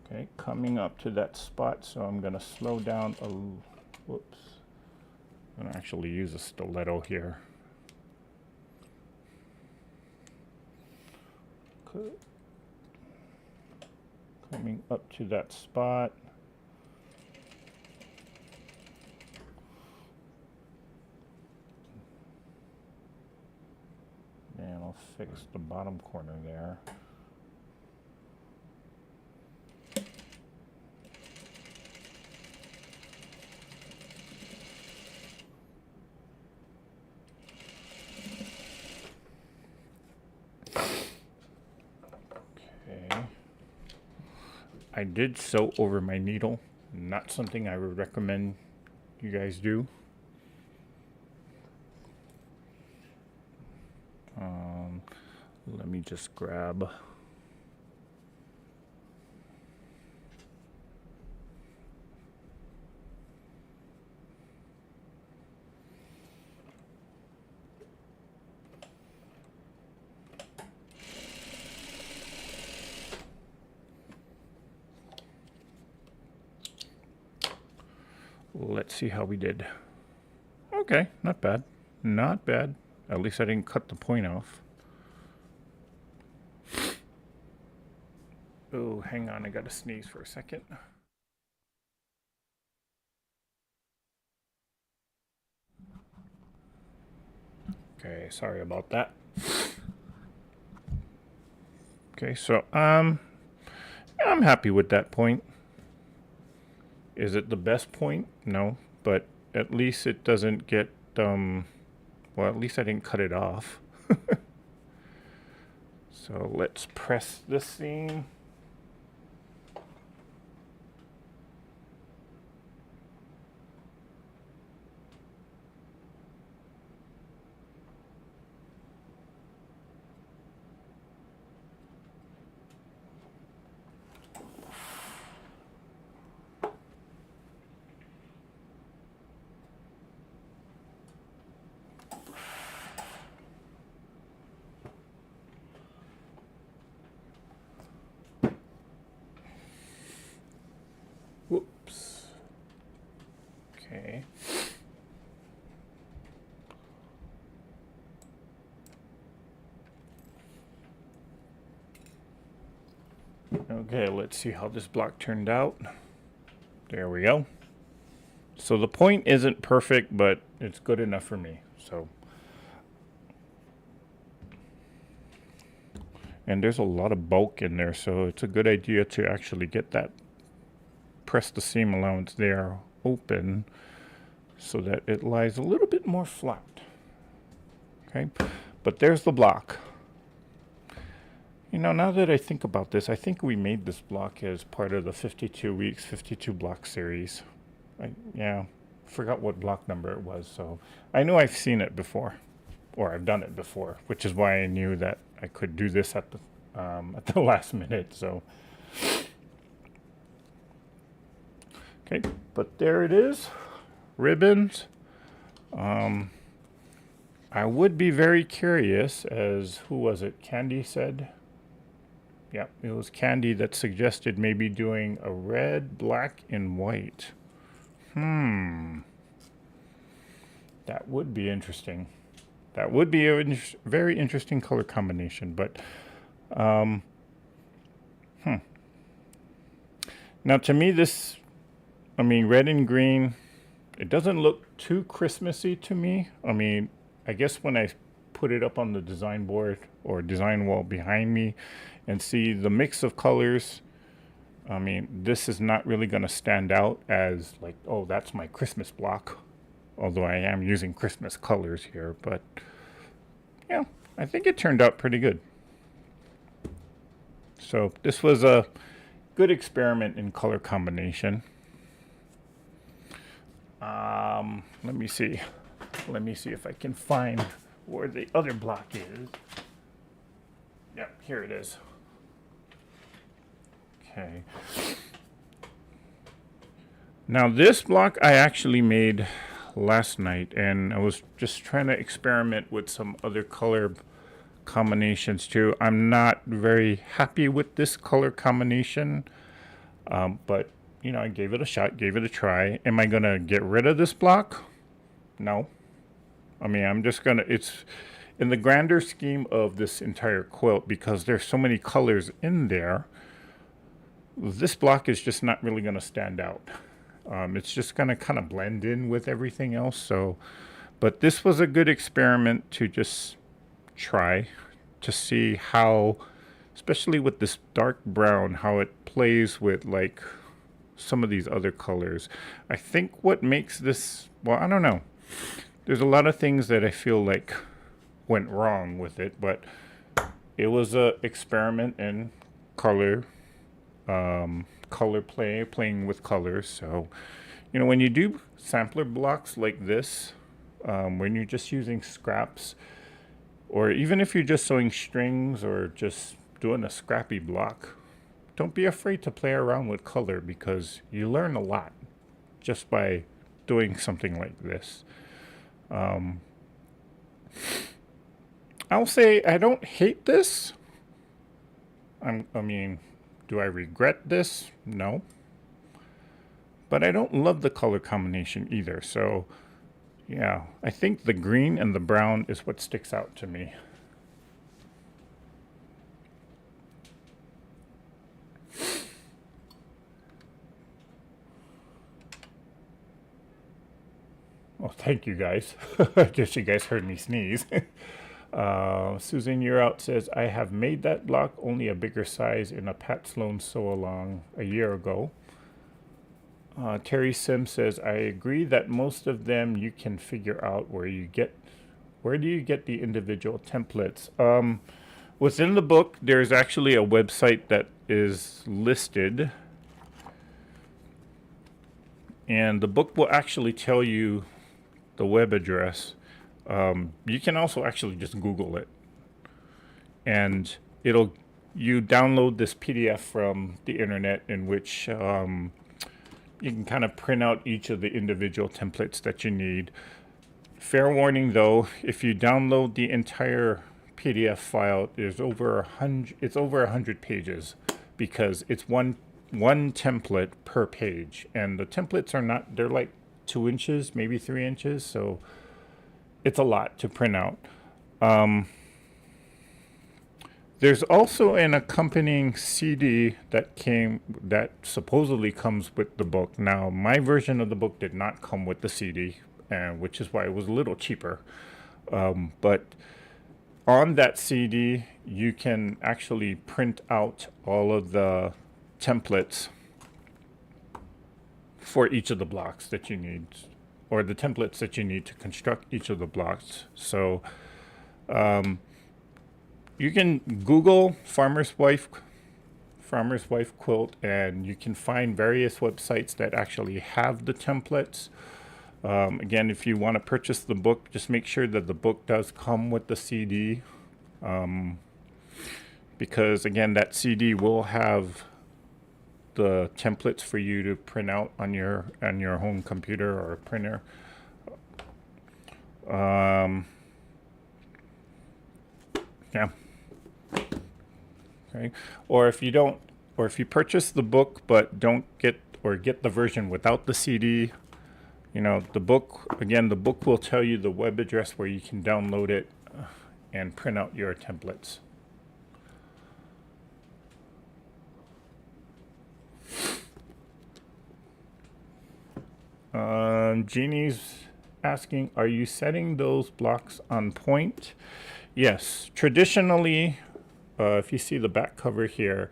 Okay, coming up to that spot, so I'm going to slow down a whoops. I'm going to actually use a stiletto here. Okay. Coming up to that spot. And I'll fix the bottom corner there. I did sew over my needle. Not something I would recommend you guys do. Let me just grab let's see how we did. Okay, not bad. Not bad. At least I didn't cut the point off. Oh, hang on, I gotta sneeze for a second. Okay, sorry about that. Okay, so I'm happy with that point. Is it the best point? No, but at least it doesn't get well, at least I didn't cut it off. So let's press this seam. Whoops. Okay. Okay, let's see how this block turned out. There we go. So the point isn't perfect, but it's good enough for me. So, and there's a lot of bulk in there, so it's a good idea to actually get that, press the seam allowance there open so that it lies a little bit more flat. Okay, but there's the block. You know, now that I think about this, I think we made this block as part of the 52 weeks, 52 block series. Yeah, forgot what block number it was, so I knew I've seen it before, or I've done it before, which is why I knew that I could do this at the last minute. So, okay, but there it is, ribbons. I would be very curious, as who was it? Candy said. Yeah, it was Candy that suggested maybe doing a red, black, and white. That would be interesting. That would be a very interesting color combination, but now to me this, I mean, red and green, it doesn't look too Christmassy to me. I mean, I guess when I put it up on the design board or design wall behind me and see the mix of colors, I mean, this is not really going to stand out as like, oh, that's my Christmas block although I am using Christmas colors here, but yeah, I think it turned out pretty good. So this was a good experiment in color combination. Let me see. Let me see if I can find where the other block is. Yep, here it is. Okay. Now this block I actually made last night, and I was just trying to experiment with some other color combinations too. I'm not very happy with this color combination, but you know, I gave it a shot, gave it a try. Am I gonna get rid of this block? No. I mean, I'm just gonna, it's in the grander scheme of this entire quilt, because there's so many colors in there, this block is just not really gonna stand out. It's just gonna kind of blend in with everything else. So, but this was a good experiment to just try to see how, especially with this dark brown, how it plays with like some of these other colors. I think what makes this, well, I don't know. There's a lot of things that I feel like went wrong with it, but it was a experiment in color, playing with colors. So, you know, when you do sampler blocks like this, when you're just using scraps, or even if you're just sewing strings or just doing a scrappy block, don't be afraid to play around with color, because you learn a lot just by doing something like this. I'll say I don't hate this. I mean, do I regret this? No. But I don't love the color combination either. So, yeah, I think the green and the brown is what sticks out to me. Well, thank you guys. I guess you guys heard me sneeze. Susan You're Out says, I have made that block only a bigger size in a Pat Sloan sew along a year ago. Terry Sim says, I agree that most of them you can figure out where do you get the individual templates. Within the book, there's actually a website that is listed, and the book will actually tell you the web address. You can also actually just Google it, and you download this PDF from the internet, in which you can kind of print out each of the individual templates that you need. Fair warning though, if you download the entire PDF file, it's over 100 pages, because it's one template per page, and the templates are not, they're like 2 inches, maybe 3 inches, so it's a lot to print out. There's also an accompanying CD that supposedly comes with the book. Now, my version of the book did not come with the CD, which is why it was a little cheaper. But on that CD, you can actually print out all of the templates for each of the blocks that you need, or the templates that you need to construct each of the blocks. So you can Google Farmer's Wife quilt, and you can find various websites that actually have the templates. Again, if you want to purchase the book, just make sure that the book does come with the CD, because again, that CD will have the templates for you to print out on your home computer or printer. Yeah. Okay. Or if you purchase the book but don't get the version without the CD, you know, the book will tell you the web address where you can download it and print out your templates. Jeannie's asking, are you setting those blocks on point? Yes. Traditionally, if you see the back cover here,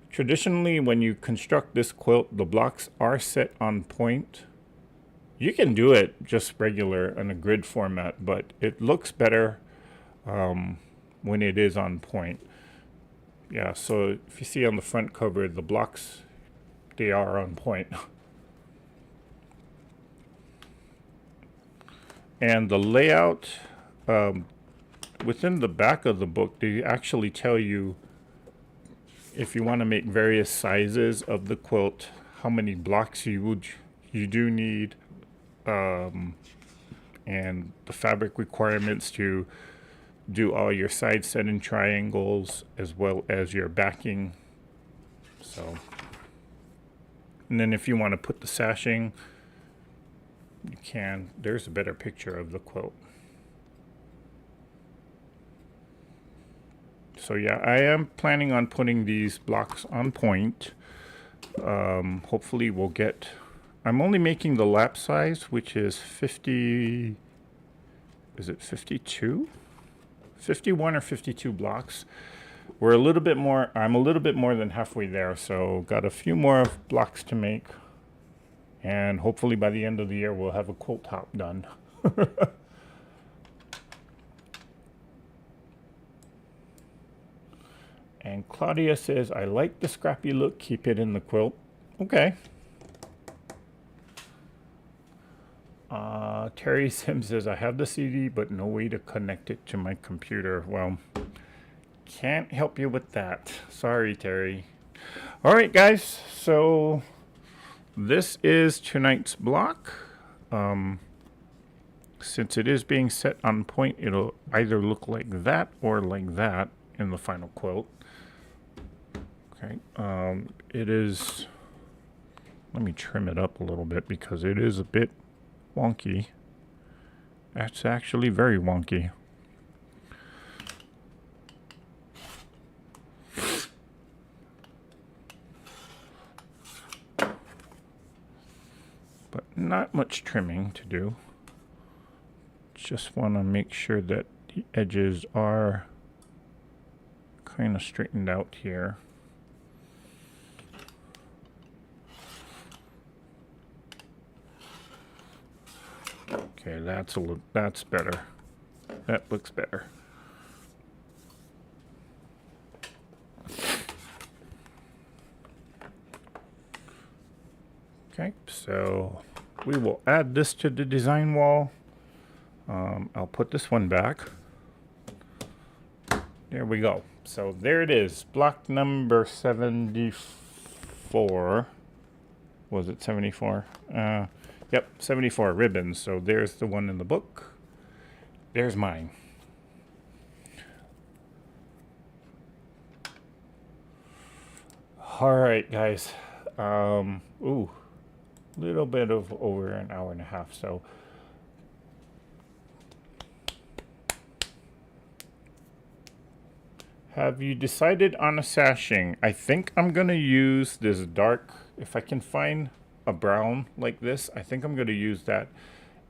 traditionally when you construct this quilt, the blocks are set on point. You can do it just regular in a grid format, but it looks better when it is on point. Yeah, so if you see on the front cover, the blocks, they are on point. And the layout, within the back of the book, they actually tell you if you want to make various sizes of the quilt, how many blocks you do need, and the fabric requirements to do all your side setting triangles as well as your backing. So, and then if you want to put the sashing, you can. There's a better picture of the quilt. So yeah, I am planning on putting these blocks on point. Hopefully we'll get, I'm only making the lap size, which is 50, is it 52? 51 or 52 blocks. We're a little bit more, I'm a little bit more than halfway there, so got a few more blocks to make. And hopefully by the end of the year, we'll have a quilt top done. And Claudia says, I like the scrappy look, keep it in the quilt. Okay. Terry Sims says, I have the CD, but no way to connect it to my computer. Well, can't help you with that. Sorry, Terry. All right, guys. So this is tonight's block. Since it is being set on point, it'll either look like that or like that in the final quilt. Okay. It is, let me trim it up a little bit because it is a bit wonky. That's actually very wonky. But not much trimming to do. Just want to make sure that the edges are kind of straightened out here. Okay, that's better. That looks better. Okay, so we will add this to the design wall. I'll put this one back. There we go. So there it is. Block number 74. Was it 74? Yep, 74 ribbons. So there's the one in the book. There's mine. All right, guys. Ooh, little bit of over an hour and a half. So have you decided on a sashing? I think I'm gonna use this dark, if I can find a brown like this, I think I'm gonna use that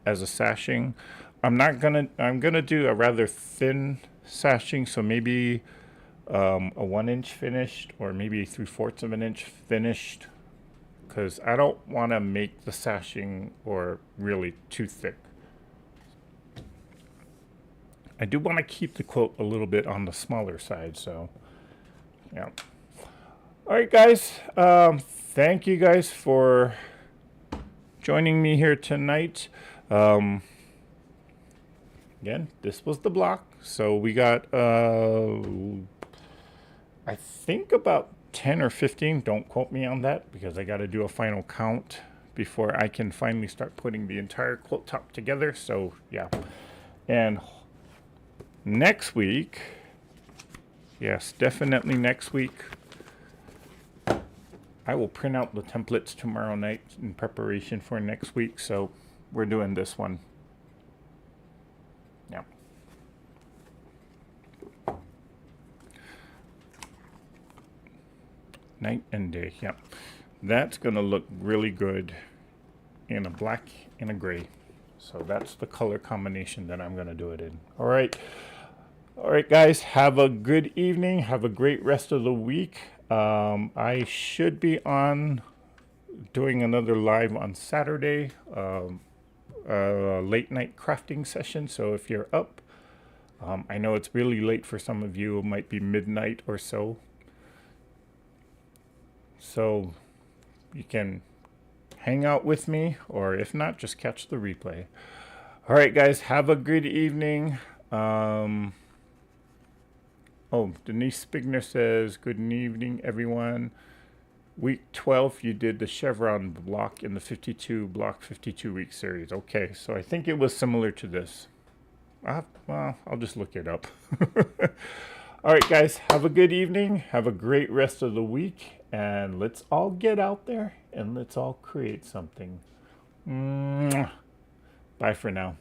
as a sashing. I'm gonna do a rather thin sashing, so maybe a 1-inch finished or maybe 3/4 of an inch finished, because I don't want to make the sashing or really too thick. I do want to keep the quilt a little bit on the smaller side, so yeah. All right, guys. Thank you guys for joining me here tonight. Again, this was the block. So we got, I think about 10 or 15. Don't quote me on that because I got to do a final count before I can finally start putting the entire quilt top together. So yeah. And next week, yes, definitely next week, I will print out the templates tomorrow night in preparation for next week. So we're doing this one. Yeah. Night and day. Yeah. That's going to look really good in a black and a gray. So that's the color combination that I'm going to do it in. All right. All right, guys. Have a good evening. Have a great rest of the week. I should be on doing another live on Saturday. a late night crafting session. So if you're up, I know it's really late for some of you. It might be midnight or so. So you can hang out with me, or if not, just catch the replay. All right, guys, have a good evening. Oh, Denise Spigner says, good evening, everyone. Week 12, you did the chevron block in the 52 week series. Okay, so I think it was similar to this. Well, I'll just look it up. All right, guys, have a good evening. Have a great rest of the week. And let's all get out there and let's all create something. Bye for now.